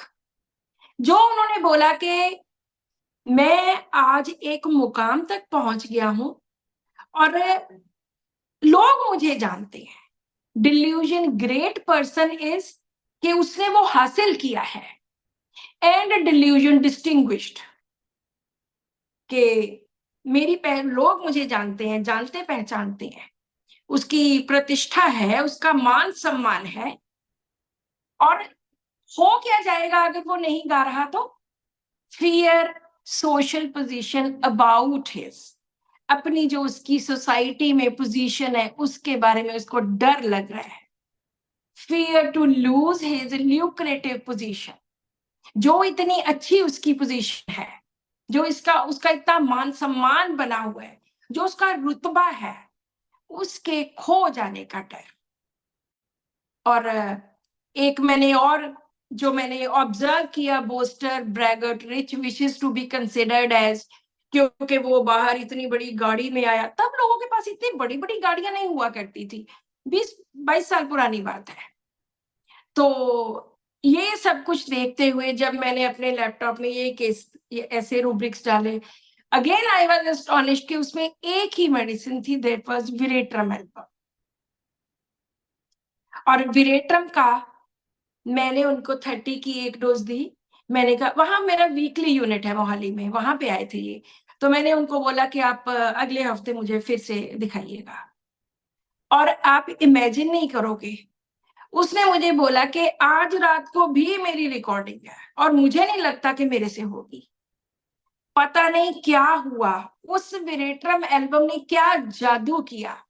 जो उन्होंने बोला कि मैं आज एक मुकाम तक पहुंच गया हूं और लोग मुझे जानते हैं। डिल्यूजन ग्रेट पर्सन इज कि उसने वो हासिल किया है, एंड डिल्यूजन डिस्टिंग्विश्ड कि मेरी लोग मुझे जानते हैं, जानते पहचानते हैं, उसकी प्रतिष्ठा है, उसका मान सम्मान है। और हो क्या जाएगा अगर वो नहीं गा रहा? तो fear, social position about his, अपनी जो उसकी सोसाइटी में पोजीशन है उसके बारे में उसको डर लग रहा है। Fear to lose his lucrative position, जो इतनी अच्छी उसकी पोजीशन है, जो उसका इतना मान सम्मान बना हुआ है, जो उसका रुतबा है, उसके खो जाने का डर। और एक मैंने ऑब्जर्व किया, boaster, braggart, rich wishes to be considered as, क्योंकि वो बाहर इतनी बड़ी गाड़ी में आया। तब लोगों के पास इतनी बड़ी बड़ी गाड़ियां नहीं हुआ करती थी, 20-22 साल पुरानी बात है। तो ये सब कुछ देखते हुए जब मैंने अपने लैपटॉप में ये ऐसे रूब्रिक्स डाले, अगेन आई वाज एस्टोनिश्ड कि उसमें एक ही मेडिसिन थी, दैट वाज विरेट्रम एल्बम। और विरेट्रम का मैंने उनको 30 की एक डोज दी। मैंने कहा, वहां मेरा वीकली यूनिट है मोहाली में, वहां पे आए थे ये, तो मैंने उनको बोला कि आप अगले हफ्ते मुझे फिर से दिखाइएगा। और आप इमेजिन नहीं करोगे, उसने मुझे बोला कि आज रात को भी मेरी रिकॉर्डिंग है और मुझे नहीं लगता कि मेरे से होगी। पता नहीं क्या हुआ, उस विरेट्रम एल्बम ने क्या जादू किया।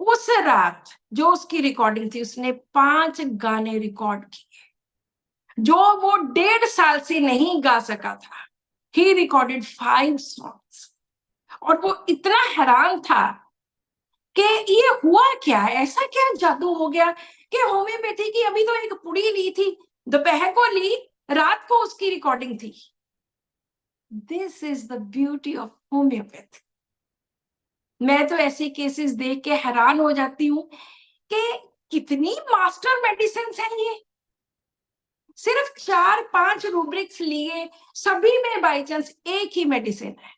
उस रात जो उसकी रिकॉर्डिंग थी, उसने 5 गाने रिकॉर्ड किए जो वो 1.5 साल से नहीं गा सका था। ही रिकॉर्डेड 5 सॉन्ग्स और वो इतना हैरान था कि ये हुआ क्या, ऐसा क्या जादू हो गया कि होम्योपैथी की अभी तो एक पुड़ी ली थी, दोपहर को ली, रात को उसकी रिकॉर्डिंग थी। This is the beauty of homeopathy. मैं तो ऐसे केसेस देख के हैरान हो जाती हूँ कि कितनी मास्टर मेडिसिन है ये। सिर्फ 4-5 रूब्रिक्स लिए, सभी में बाई चांस एक ही मेडिसिन है।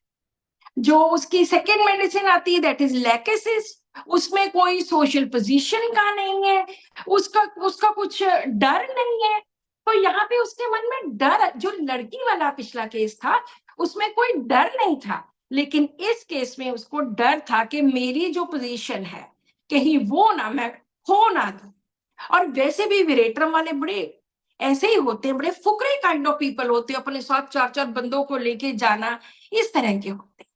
जो उसकी सेकेंड मेडिसिन आती है दैट इज लैकेसिस, उसमें कोई सोशल पोजीशन का नहीं है, उसका कुछ डर नहीं है। तो यहाँ पे उसके मन में डर, जो लड़की वाला पिछला केस था उसमें कोई डर नहीं था, लेकिन इस केस में उसको डर था कि मेरी जो पोजीशन है कहीं वो ना मैं खो ना दूं। और वैसे भी विरेट्रम वाले बड़े ऐसे ही होते हैं, बड़े फुकरे काइंड ऑफ पीपल होते हैं, अपने साथ 4-4 बंदों को लेके जाना, इस तरह के होते हैं।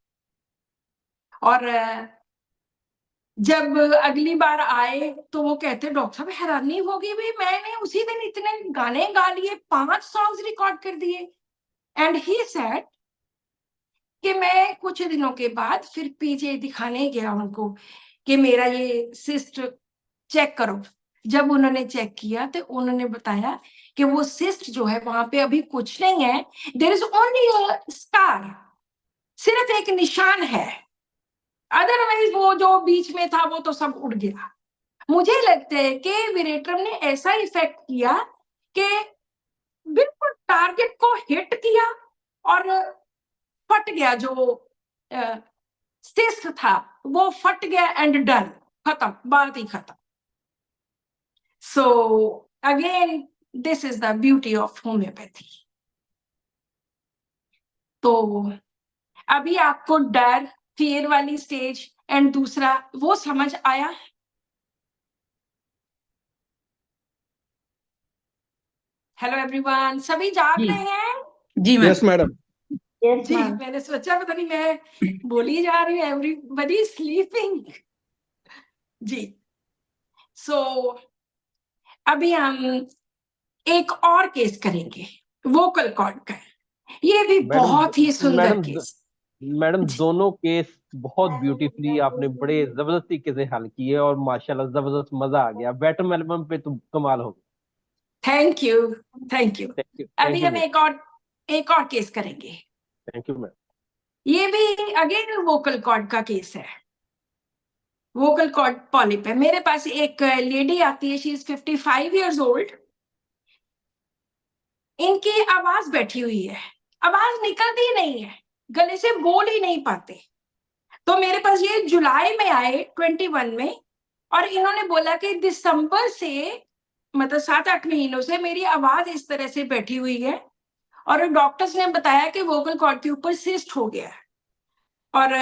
और जब अगली बार आए तो वो कहते डॉक्टर साहब हैरानी होगी भाई, मैंने उसी दिन इतने गाने गा लिए, 5 सॉन्ग्स रिकॉर्ड कर दिए। एंड ही सेड कि मैं कुछ दिनों के बाद फिर पीछे दिखाने गया उनको कि मेरा ये सिस्ट चेक करो। जब उन्होंने चेक किया तो उन्होंने बताया कि वो सिस्ट जो है वहां पे अभी कुछ नहीं है, there is only a scar, सिर्फ एक निशान है, अदरवाइज वो जो बीच में था वो तो सब उड़ गया। मुझे लगता है कि विरेट्रम ने ऐसा इफेक्ट किया कि बिल्कुल टारगेट को हिट किया और फट गया, जो सिस्ट था वो फट गया एंड डन, खत्म, बात ही खत्म। So again this is the beauty of homeopathy. तो अभी आपको डर, फियर वाली स्टेज एंड दूसरा वो समझ आया? हेलो एवरीवन, सभी जाग जी। रहे हैं? जी मैम। Yes madam. यस जी, मैम। मैंने सोचा पता नहीं मैं बोली जा रही हूँ, एवरीबॉडी स्लीपिंग। जी, सो अभी हम एक और केस करेंगे, वोकल कॉर्ड का। ये भी बहुत ही सुंदर केस। मैडम जी। दोनों केस बहुत ब्यूटीफुली आपने बड़े जबरदस्त तरीके से हल किए और माशाल्लाह जबरदस्त मजा आ गया। बैटम एल्बम पे तो कमाल हो गया। Thank you, thank you. Thank you, अभी हम एक और केस करेंगे। Thank you ma'am. ये भी अगेन वोकल कॉर्ड का केस है, वोकल कॉर्ड पॉलिप है। मेरे पास एक लेडी आती है, शी इज 55 इयर्स ओल्ड। इनकी आवाज बैठी हुई है, आवाज निकलती नहीं है, गले से बोल ही नहीं पाते। तो मेरे पास ये जुलाई में आए 21 में, और इन्होंने बोला कि दिसंबर से मतलब 7-8 महीनों से मेरी आवाज इस तरह से बैठी हुई है, और डॉक्टर्स ने बताया कि वोकल कॉर्ड के ऊपर सिस्ट हो गया है और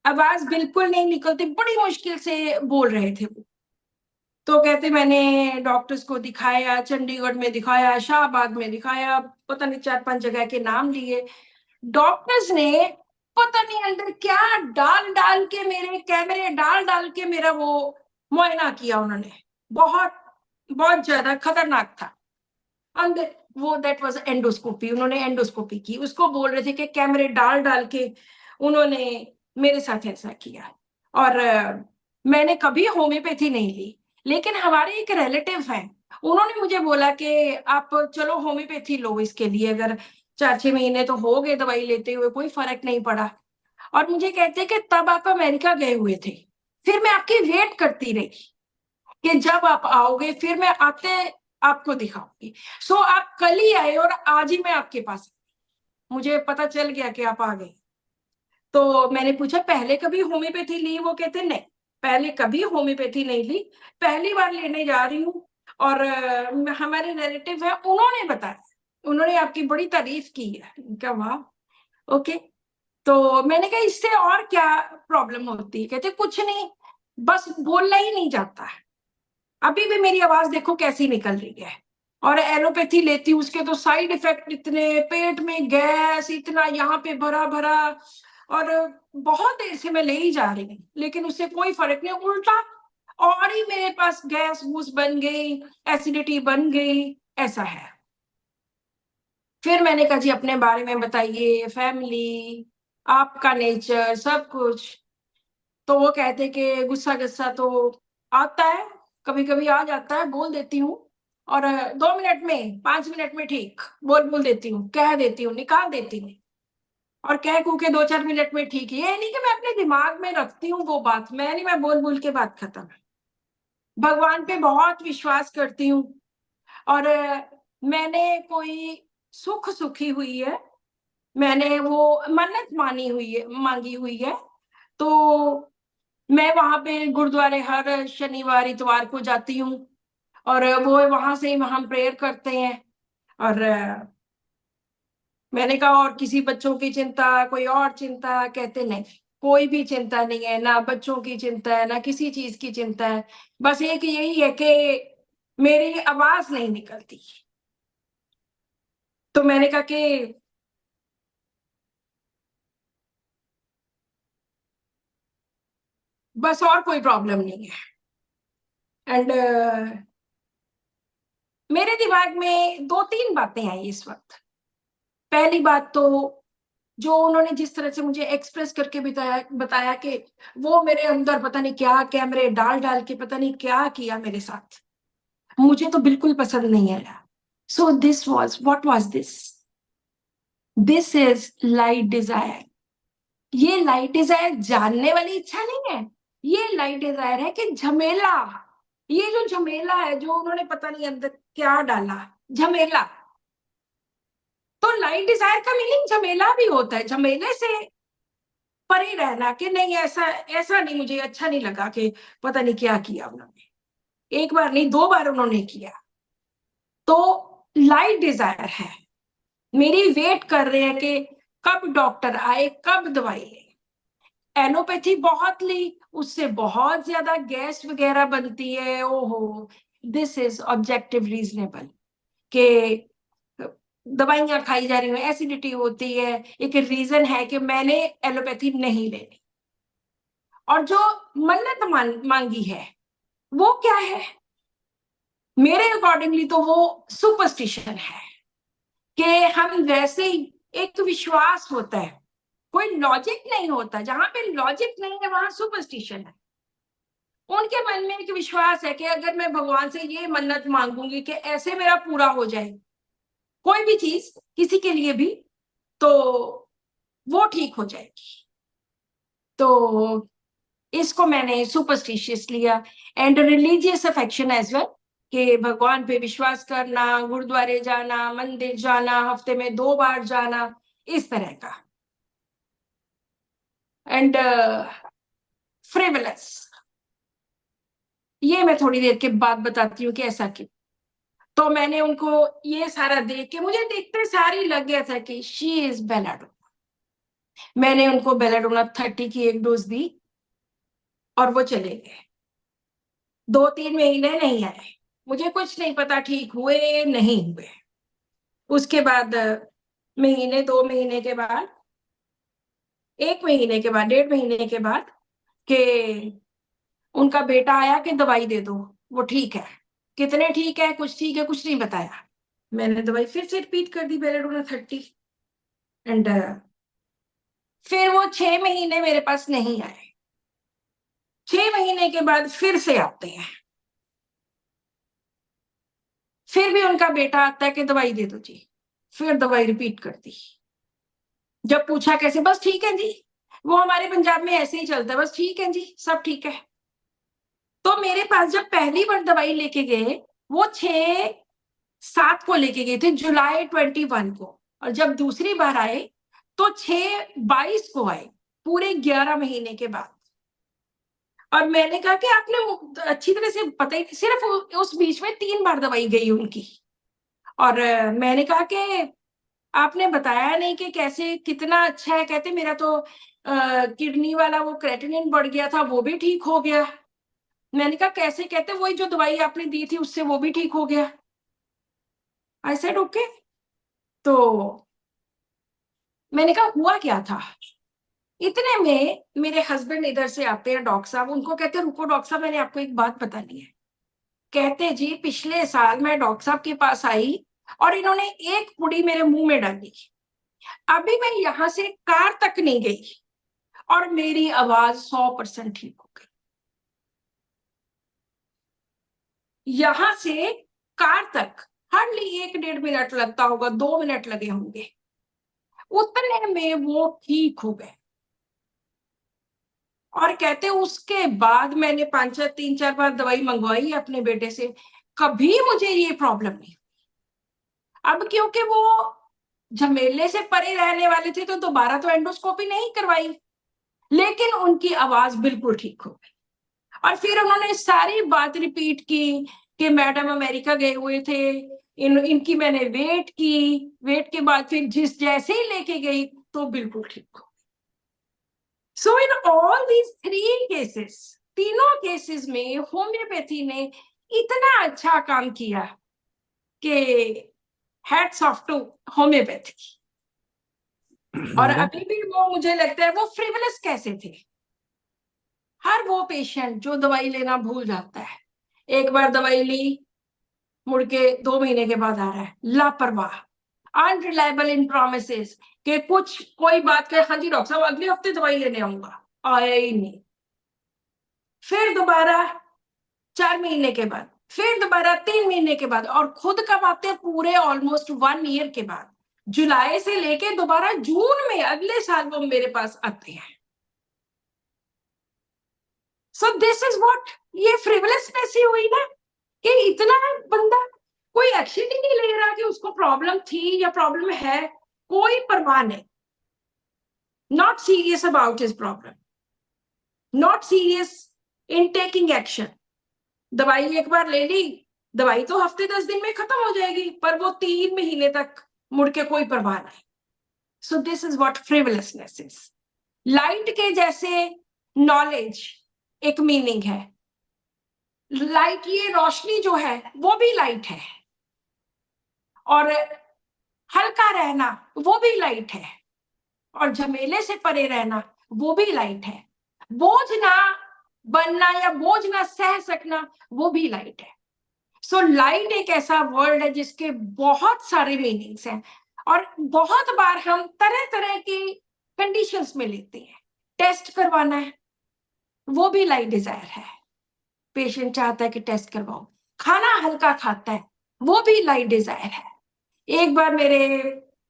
आवाज बिल्कुल नहीं निकलती, बड़ी मुश्किल से बोल रहे थे वो। तो कहते मैंने डॉक्टर्स को दिखाया, चंडीगढ़ में दिखाया, शाहबाद में दिखाया, पता नहीं 4-5 जगह के नाम लिए। डॉक्टर्स ने पता नहीं अंदर क्या डाल डाल के, मेरे कैमरे डाल डाल के मेरा वो मुआयना किया उन्होंने, बहुत बहुत ज्यादा खतरनाक था। अंदर वो दैट वाज एंडोस्कोपी, उन्होंने एंडोस्कोपी की, उसको बोल रहे थे कि कैमरे डाल डाल के उन्होंने मेरे साथ ऐसा किया। और मैंने कभी होम्योपैथी नहीं ली, लेकिन हमारे एक रिलेटिव हैं, उन्होंने मुझे बोला कि आप चलो होम्योपैथी लो इसके लिए, अगर 4-6 महीने तो हो गए दवाई लेते हुए, कोई फर्क नहीं पड़ा। और मुझे कहते कि तब आप अमेरिका गए हुए थे, फिर मैं आपकी वेट करती रही कि जब आप आओगे फिर मैं आते आपको दिखाऊंगी। सो आप कल ही आए और आज ही मैं आपके पास, मुझे पता चल गया कि आप आ गए। तो मैंने पूछा पहले कभी होम्योपैथी ली? वो कहते नहीं, पहले कभी होम्योपैथी नहीं ली, पहली बार लेने जा रही हूँ। और हमारे रिलेटिव है, उन्होंने बताया, उन्होंने आपकी बड़ी तारीफ की है। क्या वाह, ओके। तो मैंने कहा इससे और क्या प्रॉब्लम होती है? कहते कुछ नहीं, बस बोलना ही नहीं जाता है। अभी भी मेरी आवाज देखो कैसी निकल रही है। और एलोपैथी लेती हूँ, उसके तो साइड इफेक्ट इतने, पेट में गैस इतना, यहाँ पे भरा भरा, और बहुत देर से मैं ले ही जा रही हूँ, लेकिन उससे कोई फर्क नहीं, उल्टा और ही मेरे पास गैस वूस बन गई, एसिडिटी बन गई, ऐसा है। फिर मैंने कहा जी अपने बारे में बताइए, फैमिली, आपका नेचर, सब कुछ। तो वो कहते कि गुस्सा गुस्सा तो आता है, कभी कभी आ जाता है, बोल देती हूँ, और 2 मिनट में 5 मिनट में ठीक बोल देती हूँ, कह देती हूँ, निकाल देती हूँ, और कह कू के 2-4 मिनट में ठीक है। ये नहीं कि मैं अपने दिमाग में रखती हूँ वो बात, मैं नहीं, मैं बोल के बात खत्म। भगवान पे बहुत विश्वास करती हूँ, और मैंने कोई सुखी हुई है, मैंने वो मन्नत मांगी हुई है। तो मैं वहां पे गुरुद्वारे हर शनिवार इतवार को जाती हूँ, और वो वहां से हम प्रेयर करते हैं। और मैंने कहा और किसी बच्चों की चिंता, कोई और चिंता? कहते नहीं, कोई भी चिंता नहीं है, ना बच्चों की चिंता है, ना किसी चीज की चिंता है। बस एक यही है कि मेरी आवाज नहीं निकलती। तो मैंने कहा कि बस और कोई प्रॉब्लम नहीं है। एंड मेरे दिमाग में 2-3 बातें आई इस वक्त। पहली बात तो जो उन्होंने जिस तरह से मुझे एक्सप्रेस करके बताया कि वो मेरे अंदर पता नहीं क्या कैमरे डाल डाल के पता नहीं क्या किया मेरे साथ, मुझे तो बिल्कुल पसंद नहीं आया। So this was, what was this? This is light desire. ये लाइट डिजायर जानने वाली इच्छा नहीं है, ये लाइट डिजायर है कि झमेला। ये जो झमेला है, जो उन्होंने पता नहीं अंदर क्या डाला, झमेला। तो लाइट डिजायर का मीनिंग झमेला भी होता है, झमेले से परे रहना कि नहीं ऐसा ऐसा नहीं, मुझे अच्छा नहीं लगा कि पता नहीं क्या किया उन्होंने। एक बार नहीं, 2 बार उन्होंने किया। तो लाइट डिजायर है, मेरी वेट कर रहे हैं कि कब डॉक्टर आए, कब दवाई ले। एलोपैथी बहुत ली, उससे बहुत ज्यादा गैस वगैरह बनती है। ओहो, दिस इज ऑब्जेक्टिव रीजनेबल कि दवाइयां खाई जा रही हैं, एसिडिटी होती है, एक रीजन है कि मैंने एलोपैथी नहीं लेनी। और जो मन्नत मांगी है वो क्या है? मेरे अकॉर्डिंगली तो वो सुपरस्टिशन है कि हम वैसे ही, एक विश्वास होता है, कोई लॉजिक नहीं होता। जहां पे लॉजिक नहीं है वहां सुपरस्टिशन है। उनके मन में एक विश्वास है कि अगर मैं भगवान से ये मन्नत मांगूंगी कि ऐसे मेरा पूरा हो जाए कोई भी चीज किसी के लिए भी, तो वो ठीक हो जाएगी। तो इसको मैंने सुपरस्टिशियस लिया। And religious affection as well, कि भगवान पे विश्वास करना, गुरुद्वारे जाना, मंदिर जाना, हफ्ते में 2 बार जाना, इस तरह का। एंड फ्रिवलस, ये मैं थोड़ी देर के बाद बताती हूँ कि ऐसा क्यों। तो मैंने उनको ये सारा देख के, मुझे देखते सारी लग गया था कि शी इज बेलाडोना। मैंने उनको बेलाडोना 30 की एक डोज दी और वो चले गए। 2-3 महीने नहीं आए, मुझे कुछ नहीं पता ठीक हुए नहीं हुए। उसके बाद महीने, 2 महीने के बाद, 1 महीने के बाद, 1.5 महीने के बाद कि उनका बेटा आया कि दवाई दे दो, वो ठीक है। कितने ठीक है, कुछ नहीं बताया। मैंने दवाई फिर से रिपीट कर दी, बेलाडोना 30। एंड फिर वो 6 महीने मेरे पास नहीं आए। 6 महीने के बाद फिर से आते हैं, फिर भी उनका बेटा आता है कि दवाई दे दो जी। फिर दवाई रिपीट कर दी। जब पूछा कैसे, बस ठीक है जी, वो हमारे पंजाब में ऐसे ही चलता है, बस ठीक है जी, सब ठीक है। तो मेरे पास जब पहली बार दवाई लेके गए, वो 6/7 को लेके गए थे, जुलाई 21 को। और जब दूसरी बार आए तो 6/22 को आए, पूरे 11 महीने के बाद। और मैंने कहा कि आपने अच्छी तरह से पता ही, सिर्फ उस बीच में 3 बार दवाई गई उनकी। और मैंने कहा कि आपने बताया नहीं कि कैसे, कितना अच्छा है। कहते मेरा तो किडनी वाला वो क्रेटिनिन बढ़ गया था, वो भी ठीक हो गया। मैंने कहा कैसे? कहते वही जो दवाई आपने दी थी उससे वो भी ठीक हो गया। I said okay. तो मैंने कहा हुआ क्या था? इतने में मेरे हस्बैंड इधर से आते हैं, डॉक्टर साहब। उनको कहते रुको डॉक्टर साहब, मैंने आपको एक बात बतानी है। कहते जी पिछले साल मैं डॉक्टर साहब के पास आई और इन्होंने एक पुड़ी मेरे मुंह में डाली। अभी मैं यहां से कार तक नहीं गई और मेरी आवाज 100% ठीक हो गई। यहां से कार तक हार्डली 1-1.5 मिनट लगता होगा, 2 मिनट लगे होंगे, उतने में वो ठीक हो गए। और कहते उसके बाद मैंने 3-4 बार दवाई मंगवाई अपने बेटे से, कभी मुझे ये प्रॉब्लम नहीं। अब क्योंकि वो झमेले से परे रहने वाले थे तो दोबारा तो एंडोस्कोपी नहीं करवाई, लेकिन उनकी आवाज बिल्कुल ठीक हो गई। और फिर उन्होंने सारी बात रिपीट की कि मैडम अमेरिका गए हुए थे, इनकी मैंने वेट के बाद फिर जिस जैसे ही लेके गई तो बिल्कुल ठीक हो। सो इन ऑल दीज 3 केसेस, तीनों केसेस में होम्योपैथी ने इतना अच्छा काम किया कि हैट्स ऑफ टू होम्योपैथी। और मैडम अभी भी वो, मुझे लगता है वो फ्रिवलस कैसे थे। हर वो पेशेंट जो दवाई लेना भूल जाता है, एक बार दवाई ली, मुड़ के 2 महीने के बाद आ रहा है, लापरवाह, अनरिलायबल इन प्रोमिसेस कि कुछ कोई बात कहे, हाँ जी डॉक्टर साहब अगले हफ्ते दवाई लेने आऊंगा, आया ही नहीं। फिर दोबारा 4 महीने के बाद, फिर दोबारा 3 महीने के बाद, और खुद कब आते हैं? पूरे ऑलमोस्ट 1 ईयर के बाद, जुलाई से लेके दोबारा जून में अगले साल वो मेरे पास आते हैं। सो दिस इज व्हाट, ये फ्रिवलसनेस ही हुई ना, कि इतना बंदा कोई एक्शन ही नहीं ले रहा कि उसको प्रॉब्लम थी या प्रॉब्लम है, कोई परवाह नहीं, not serious about his problem, not serious in taking action. दवाई एक बार ले ली, दवाई तो हफ्ते 10 दिन में खत्म हो जाएगी, पर वो 3 महीने तक मुड़ के कोई परवाह नहीं। So this is what frivolousness is. Light के जैसे नॉलेज एक मीनिंग है, लाइट, ये रोशनी जो है वो भी लाइट है, और हल्का रहना वो भी लाइट है, और झमेले से परे रहना वो भी लाइट है, बोझ ना बनना या बोझ ना सह सकना वो भी लाइट है। सो लाइट एक ऐसा वर्ड है जिसके बहुत सारे मीनिंग्स हैं, और बहुत बार हम तरह तरह की कंडीशंस में लेते हैं। टेस्ट करवाना है, वो भी लाइट डिजायर है, पेशेंट चाहता है कि टेस्ट करवाओ। खाना हल्का खाता है, वो भी लाइट डिजायर है। एक बार मेरे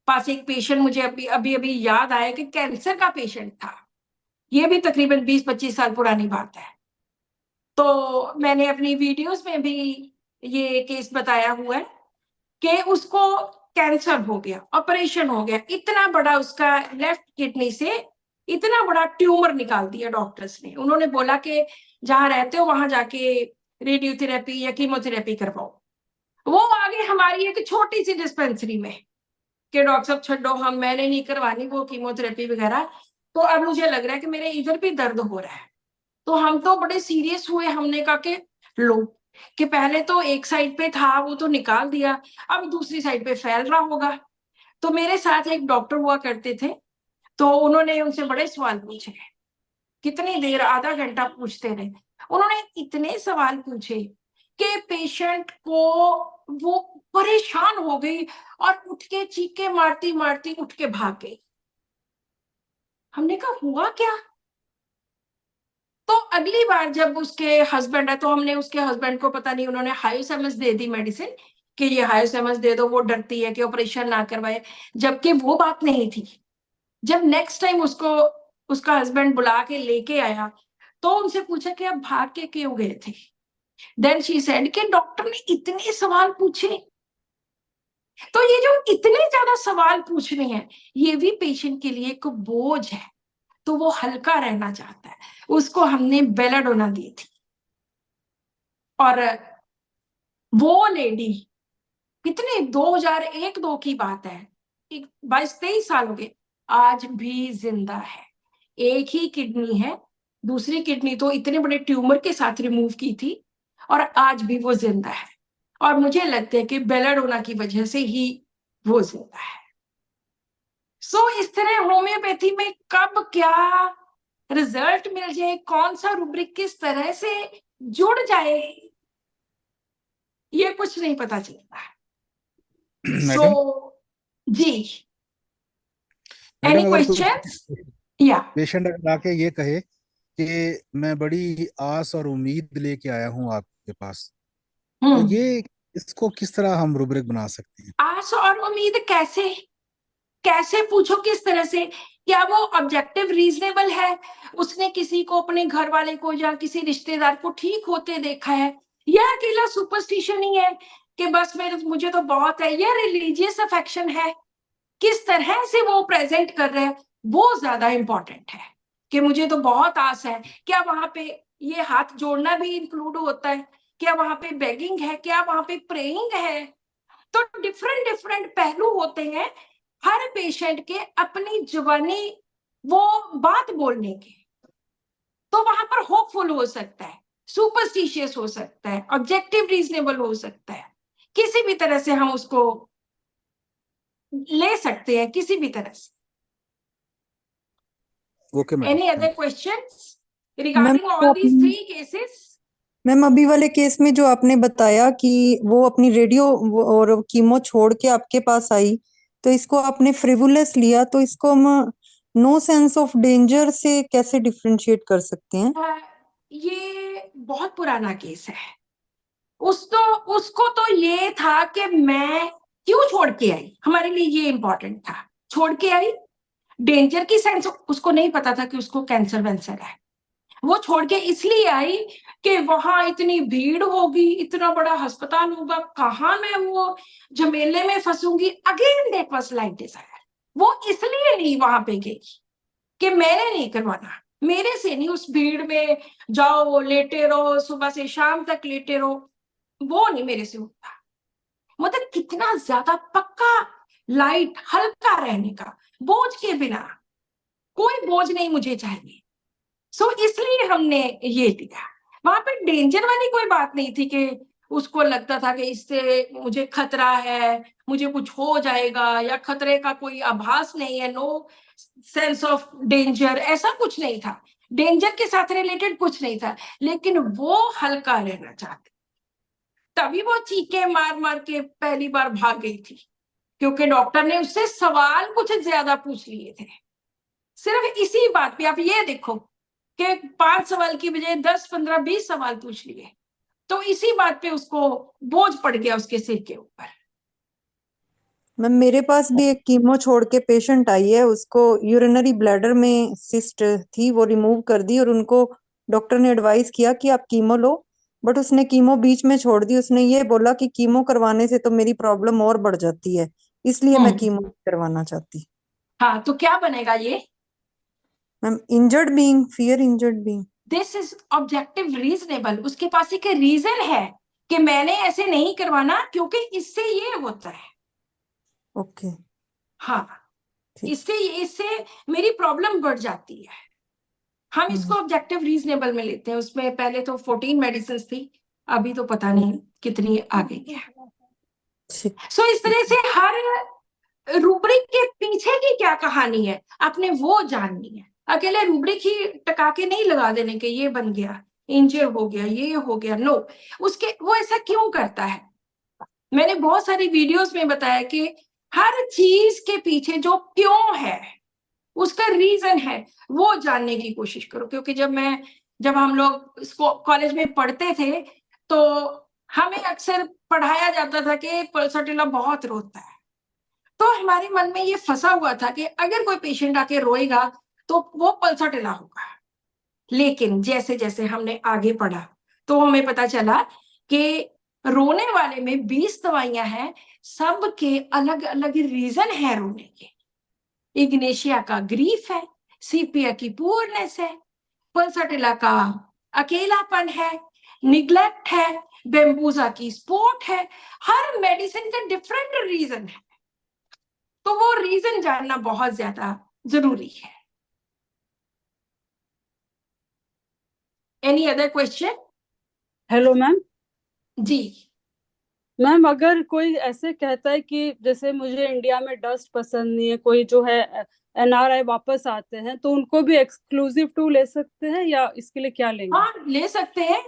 पास एक पेशेंट, मुझे अभी याद आया कि कैंसर का पेशेंट था, ये भी तकरीबन 20-25 साल पुरानी बात है। तो मैंने अपनी वीडियोस में भी ये केस बताया हुआ है कि उसको कैंसर हो गया, ऑपरेशन हो गया, इतना बड़ा उसका लेफ्ट किडनी से इतना बड़ा ट्यूमर निकाल दिया डॉक्टर्स ने। उन्होंने बोला कि जहां रहते हो वहां जाके रेडियोथेरेपी या कीमोथेरेपी करवाओ। वो आगे हमारी एक छोटी सी डिस्पेंसरी में कि डॉक्टर साहब छोड़ो, मैंने नहीं करवानी वो कीमोथेरेपी वगैरह। तो अब मुझे लग रहा है कि मेरे इधर भी दर्द हो रहा है। तो हम तो बड़े सीरियस हुए, हमने कहा कि लो, कि पहले तो एक साइड पे था वो तो निकाल दिया, अब दूसरी साइड पे फैल रहा होगा। तो मेरे साथ एक डॉक्टर हुआ करते थे, तो उन्होंने उनसे बड़े सवाल पूछे, कितनी देर, आधा घंटा पूछते रहे। उन्होंने इतने सवाल पूछे कि पेशेंट को वो परेशान हो गई और उठ के चीखे मारती मारती उठ के भाग गई। हमने कहा हुआ क्या? तो अगली बार जब उसके हस्बैंड है, तो हमने उसके हस्बैंड को, पता नहीं उन्होंने हायोसेमस दे दी मेडिसिन कि ये हायोसेमस दे दो, वो डरती है कि ऑपरेशन ना करवाए, जबकि वो बात नहीं थी। जब नेक्स्ट टाइम उसको उसका हस्बैंड बुला के लेके आया तो उनसे पूछा कि आप भाग के क्यों गए थे? देन शी सेड कि डॉक्टर ने इतने सवाल पूछे। तो ये जो इतने ज्यादा सवाल पूछने हैं, ये भी पेशेंट के लिए एक बोझ है, तो वो हल्का रहना चाहता है। उसको हमने बेलाडोना दी थी, और वो लेडी कितने 2001-2 की बात है, 22-23 साल हो गए, आज भी जिंदा है। एक ही किडनी है, दूसरी किडनी तो इतने बड़े ट्यूमर के साथ रिमूव की थी, और आज भी वो जिंदा है। और मुझे लगता है कि बेलाडोना की वजह से ही वो जिंदा है। सो इस तरह होम्योपैथी में कब क्या रिजल्ट मिल जाए, कौन सा रूब्रिक किस तरह से जुड़ जाए, ये कुछ नहीं पता चलता। सो जी, एनी मैडम अगर कोई क्वेश्चंस? या पेशेंट अगर आके ये कहे कि मैं बड़ी आस और उम्मीद लेके आया हूँ आपके पास, तो ये इसको किस तरह हम रूब्रिक बना सकते हैं? आस और उम्मीद कैसे कैसे पूछो, किस तरह से? क्या वो ऑब्जेक्टिव रीजनेबल है? उसने किसी को, अपने घर वाले को या किसी रिश्तेदार को ठीक होते देखा है, या अकेला सुपरस्टिशन ही है कि बस मुझे तो बहुत है, या रिलीजियस अफेक्शन है? किस तरह से वो प्रेजेंट कर रहे हैं वो ज्यादा इंपॉर्टेंट है। कि मुझे तो बहुत आस है, क्या वहां पे ये हाथ जोड़ना भी इंक्लूड होता है, क्या वहां पे बेगिंग है, क्या वहां पे प्रेइंग है। तो डिफरेंट डिफरेंट पहलू होते हैं हर पेशेंट के अपनी जुबानी वो बात बोलने के। तो वहां पर होपफुल हो सकता है, सुपरस्टिशियस हो सकता है, ऑब्जेक्टिव रीजनेबल हो सकता है, किसी भी तरह से हम उसको ले सकते हैं, किसी भी तरह से। Okay ma'am, any thank other you. Questions ma'am regarding all these 3 cases? Ma'am अभी वाले केस में जो आपने बताया कि वो अपनी रेडियो और कीमो छोड़ के आपके पास आई, तो इसको आपने फ्रिवुलस लिया, तो इसको हम नो सेंस ऑफ डेंजर से कैसे डिफरेंशिएट कर सकते हैं? ये बहुत पुराना केस है। उसको तो ये था कि मैं क्यों छोड़ के आई, हमारे लिए ये इंपॉर्टेंट था। छोड़ के आई, डेंजर की सेंस उसको नहीं पता था कि उसको कैंसर वैंसर है। वो छोड़ के इसलिए आई कि वहां इतनी भीड़ होगी, इतना बड़ा अस्पताल होगा, कहाँ मैं वो झमेले में फंसूंगी। Again that was like desire. वो इसलिए नहीं वहां पे गई कि मैंने नहीं करवाना, मेरे से नहीं उस भीड़ में जाओ लेटे रहो, सुबह से शाम तक लेटे रहो, वो नहीं मेरे से होता। मतलब कितना ज्यादा पक्का, लाइट, हल्का रहने का, बोझ के बिना, कोई बोझ नहीं मुझे चाहिए। सो इसलिए हमने ये लिया। वहां पे डेंजर वाली कोई बात नहीं थी कि उसको लगता था कि इससे मुझे खतरा है, मुझे कुछ हो जाएगा, या खतरे का कोई आभास नहीं है, नो सेंस ऑफ डेंजर, ऐसा कुछ नहीं था। डेंजर के साथ रिलेटेड कुछ नहीं था, लेकिन वो हल्का रहना चाहती, तभी वो चीखे मार मार के पहली बार भाग गई थी, क्योंकि डॉक्टर ने उससे सवाल कुछ ज्यादा पूछ लिए थे। सिर्फ इसी बात पे आप ये देखो कि 5 सवाल की बजाय 10, 15, 20 सवाल पूछ लिए, तो इसी बात पे उसको बोझ पड़ गया उसके सिर के ऊपर। मैम मेरे पास भी एक कीमो छोड़ के पेशेंट आई है, उसको यूरिनरी ब्लैडर में सिस्ट थी, वो रिमूव कर दी और उनको डॉक्टर ने एडवाइस किया कि आप कीमो लो, बट उसने कीमो बीच में छोड़ दी। उसने ये बोला कि कीमो करवाने से तो मेरी प्रॉब्लम और बढ़ जाती है, इसलिए मैं कीमो नहीं करवाना चाहती। हाँ, तो क्या बनेगा ये? Ma'am injured being, fear injured being. This is objective reasonable. उसके पास एक रीजन है कि मैंने ऐसे नहीं करवाना क्योंकि इससे ये होता है। ओके, हाँ, ठीक। इससे मेरी प्रॉब्लम बढ़ जाती है। हम इसको ऑब्जेक्टिव रीजनेबल में लेते हैं। उसमें पहले तो 14 मेडिसिन थी, अभी तो पता नहीं कितनी आ गई है। सो इस तरह से हर रूब्रिक के पीछे की क्या कहानी है आपने वो जाननी है। अकेले रूब्रिक ही टका के नहीं लगा देने के ये बन गया, इंजर हो गया, ये हो गया, नो। उसके वो ऐसा क्यों करता है? मैंने बहुत सारी वीडियोस में बताया कि हर चीज के पीछे जो क्यों है, उसका रीजन है, वो जानने की कोशिश करो। क्योंकि जब हम लोग इसको कॉलेज में पढ़ते थे तो हमें अक्सर पढ़ाया जाता था कि पल्सटिला बहुत रोता है। तो हमारे मन में ये फंसा हुआ था कि अगर कोई पेशेंट आके रोएगा तो वो पल्सटिला होगा। लेकिन जैसे जैसे हमने आगे पढ़ा तो हमें पता चला कि रोने वाले में 20 दवाइयां हैं, सबके अलग अलग रीजन है रोने के। इग्नेशिया का ग्रीफ है, सीपिया की पुअरनेस है, पल्सटिला का अकेलापन है, निग्लेक्ट है, बेम्बूजा की स्पोर्ट है। हर मेडिसिन का डिफरेंट रीजन है, तो वो रीजन जानना बहुत ज्यादा जरूरी है। Any other question? Hello ma'am. जी मैम अगर कोई ऐसे कहता है कि जैसे मुझे इंडिया में डस्ट पसंद नहीं है, कोई जो है एनआरआई वापस आते हैं, तो उनको भी एक्सक्लूसिव टू ले सकते हैं या इसके लिए क्या लेंगे? हाँ, ले सकते हैं,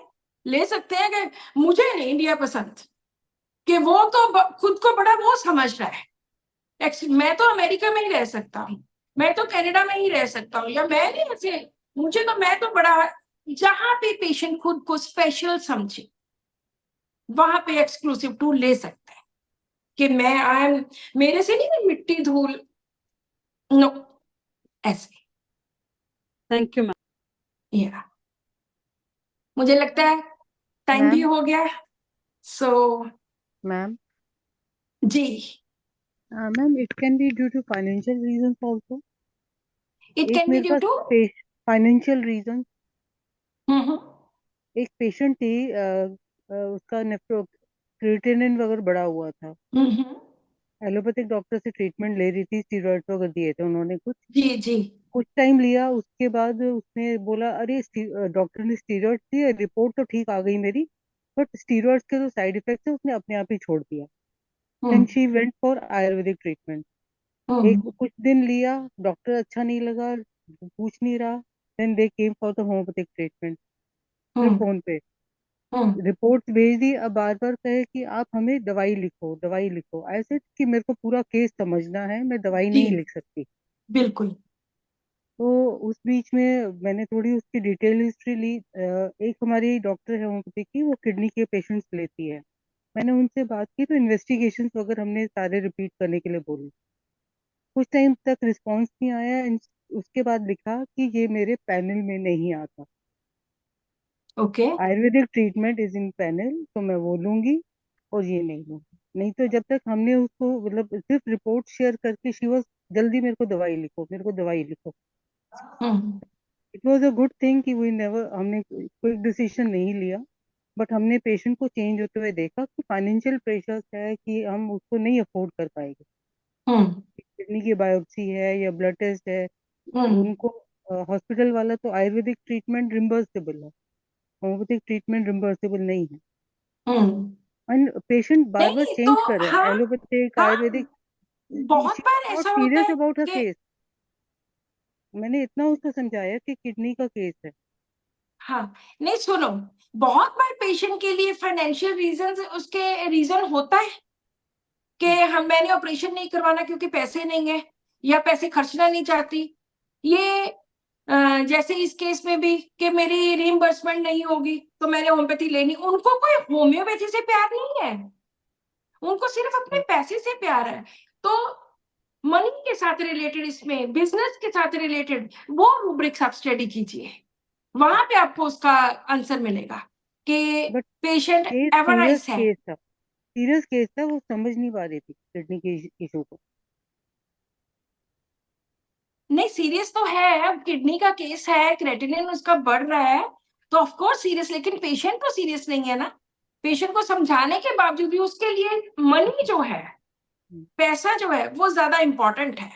ले सकते हैं। कि मुझे नहीं इंडिया पसंद, कि वो तो खुद को बड़ा वो समझ रहा है। मैं तो अमेरिका में ही रह सकता हूँ, मैं तो कनाडा में ही रह सकता हूँ, या मैं नहीं ऐसे, मैं तो बड़ा, जहां पे पेशेंट खुद को स्पेशल समझे वहां पे एक्सक्लूसिव टू ले सकते हैं। कि मेरे से नहीं मिट्टी धूल, नो, ऐसे। Thank you ma'am. या मुझे लगता है टाइम भी मैम हो गया। सो मैम जी Ma'am, it can be due to financial reasons also. It एक कैन बी मेरे ड्यू पास टू फाइनेंशियल रीजन, एक पेशेंट थी, उसका नेफ्रो क्रिएटिनिन वगैरह बढ़ा हुआ था, एलोपैथिक डॉक्टर से ट्रीटमेंट ले रही थी, स्टीरॉइड्स वगैरह दिए थे उन्होंने, जी जी कुछ टाइम लिया, उसके बाद उसने बोला अरे डॉक्टर ने स्टीरॉइड्स दिए, रिपोर्ट तो ठीक आ गई मेरी, बट स्टीरॉइड्स के जो साइड इफेक्ट्स है उसने अपने आप ही छोड़ दिया। Then she went for Ayurvedic treatment. एक कुछ दिन लिया, डॉक्टर अच्छा नहीं लगा, पूछ नहीं रहा, then they came for the homeopathic treatment, फिर फोन पे रिपोर्ट्स भेज दी। अब बार बार कहे कि आप हमें दवाई लिखो, दवाई लिखो, ऐसे कि मेरे को पूरा केस समझना है, मैं दवाई जी नहीं लिख सकती। बिल्कुल तो उस बीच में मैंने थोड़ी उसकी डिटेल हिस्ट्री ली। एक हमारी डॉक्टर है होम्योपैथी की, वो किडनी के पेशेंट्स लेती है, मैंने उनसे बात की तो इन्वेस्टिगेशन वगैरह हमने सारे रिपीट करने के लिए बोले। कुछ टाइम तक रिस्पांस नहीं आया, उसके बाद लिखा कि ये मेरे पैनल में नहीं आता, okay Ayurvedic treatment is in panel, तो मैं वो लूंगी और ये नहीं लूंगी। नहीं तो जब तक हमने उसको मतलब सिर्फ रिपोर्ट शेयर करके शी वॉज जल्दी मेरे को दवाई लिखो, मेरे को दवाई लिखो। It was a good thing कि वी नेवर, हमने कोई डिसीजन नहीं लिया, बट हमने पेशेंट को चेंज होते हुए देखा कि फाइनेंशियल प्रेशर्स है कि हम उसको नहीं अफोर्ड कर पाएंगे। किडनी की बायोप्सी है या ब्लड टेस्ट है, उनको हॉस्पिटल वाला तो आयुर्वेदिक ट्रीटमेंट रिम्बर्सेबल है, होम्योपैथिक ट्रीटमेंट रिम्बर्सेबल नहीं है, एंड पेशेंट बार बार नहीं तो चेंज कर रहे हैं हाँ एलोपैथिक हाँ आयुर्वेदिक। बहुत शी बार नॉट ऐसा होता सीरियस है अबाउट हर कि केस। मैंने इतना उसको समझाया कि किडनी का केस है। हाँ नहीं सुनो, बहुत बार पेशेंट के लिए फाइनेंशियल रीजन उसके रीजन होता है कि मैंने ऑपरेशन नहीं करवाना क्योंकि पैसे नहीं है या पैसे खर्चना नहीं चाहती। ये जैसे इस केस में भी कि मेरी रीइंबर्समेंट नहीं होगी तो मैंने होम्योपैथी लेनी, उनको कोई होम्योपैथी से प्यार नहीं है, उनको सिर्फ अपने पैसे से प्यार है। तो मनी के साथ रिलेटेड, इसमें बिजनेस के साथ रिलेटेड वो रूब्रिक्स आप स्टडी कीजिए, वहां पे आपको उसका आंसर मिलेगा कि बट पेशेंट केस सीरियस एवराइज है। केस था, सीरियस केस था, वो समझ नहीं पा रही थी किडनी के इशू को। नहीं सीरियस तो है, अब किडनी का केस है, क्रेटिनिन उसका बढ़ रहा है तो ऑफ कोर्स सीरियस, लेकिन पेशेंट तो सीरियस नहीं है ना। पेशेंट को समझाने के बावजूद भी उसके लिए मनी जो है, पैसा जो है वो ज्यादा इंपॉर्टेंट है।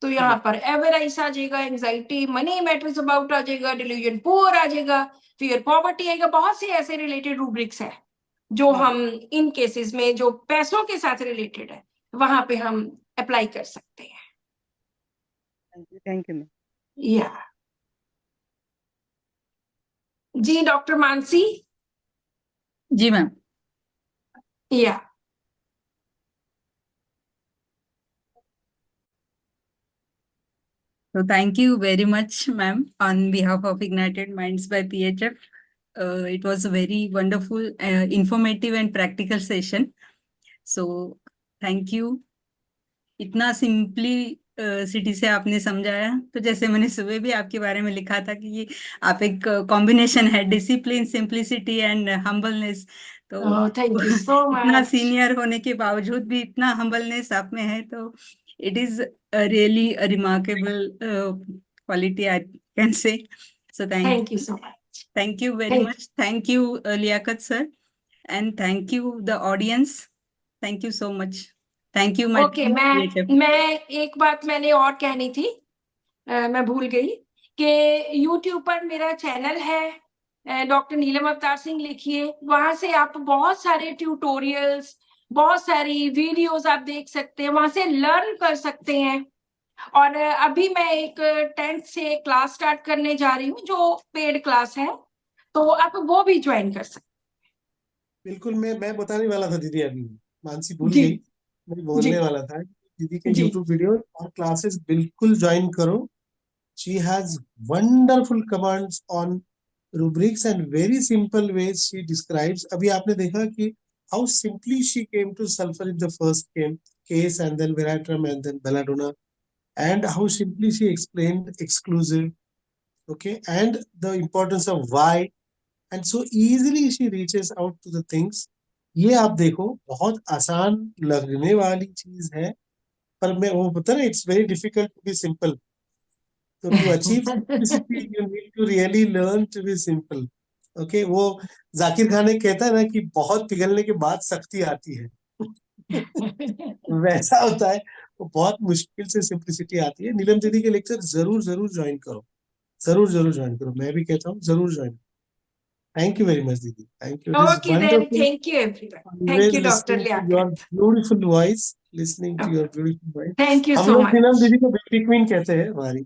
तो यहाँ पर एवराइस आ जाएगा, एंजाइटी, मनी मैटर्स अबाउट आ जाएगा, डिल्यूजन पुअर आ जाएगा, फियर पॉवर्टी आएगा, बहुत से ऐसे रिलेटेड रूब्रिक्स है जो हम इन केसेस में जो पैसों के साथ रिलेटेड है वहां पे हम अप्लाई कर सकते हैं। Thank you ma'am. या जी डॉक्टर मानसी। जी मैम। या So thank you very much, ma'am, on behalf of Ignited Minds by PHF. It was a very wonderful, informative and practical session. So thank you. इतना सिंपली सिटी से आपने समझाया, तो जैसे मैंने सुबह भी आपके बारे में लिखा था कि ये आप एक कॉम्बिनेशन है, डिसिप्लिन, सिंप्लिसिटी एंड हम्बलनेस। तो थैंक यू सो इतना मच। सीनियर होने के बावजूद भी इतना हम्बलनेस आप में है, तो it is really remarkable quality, I can say. So thank you so much. thank you very much. Thank you, Liaquat sir, and thank you the audience. Thank you so much. Thank you, my okay team, PHF. मैं एक बात मैंने और कहनी थी, मैं भूल गई कि YouTube पर मेरा चैनल है, डॉक्टर नीलम अवतार सिंह लिखिए, वहां से आप बहुत सारे ट्यूटोरियल्स, बहुत सारी वीडियोस आप देख सकते हैं, वहां से लर्न कर सकते हैं। और अभी मैं एक 10th से क्लास स्टार्ट करने जा रही हूँ जो पेड क्लास है, तो आप वो भी ज्वाइन कर सकते बिल्कुल, मैं बताने वाला था दीदी, अभी मानसी भूल जी गई, मैं बोलने वाला था कि दीदी के जी YouTube वीडियो और क्लासेस बिल्कुल ज्वाइन करो। She has wonderful commands on rubrics and very simple ways she describes. अभी आपने देखा कि how simply she came to sulfur in the first case and then veratrum and then belladonna, and how simply she explained exclusive, okay, and the importance of why, and so easily she reaches out to the things. ये आप देखो, बहुत आसान लगने वाली चीज है, पर मैं वो पता ना, it's very difficult to be simple. तो to achieve simplicity you need to really learn to be simple. Okay, वो जाकिर खान एक कहता है ना कि बहुत पिघलने के बाद सख्ती आती है. वैसा होता है, वो बहुत मुश्किल से सिंपलिसिटी आती है. नीलम दीदी के लेक्चर जरूर जरूर ज्वाइन करो, जरूर जरूर ज्वाइन करो. मैं भी कहता हूँ जरूर join. Thank you very much, Didi. Thank you. It is Okay, then wonderful thank you everyone. Thank always you, Dr. listening to your Liaquat. beautiful voice. Listening to your beautiful voice. Thank you हम so लोग नीलम much. दीदी को ब्यूटी क्वीन कहते हैं हमारी.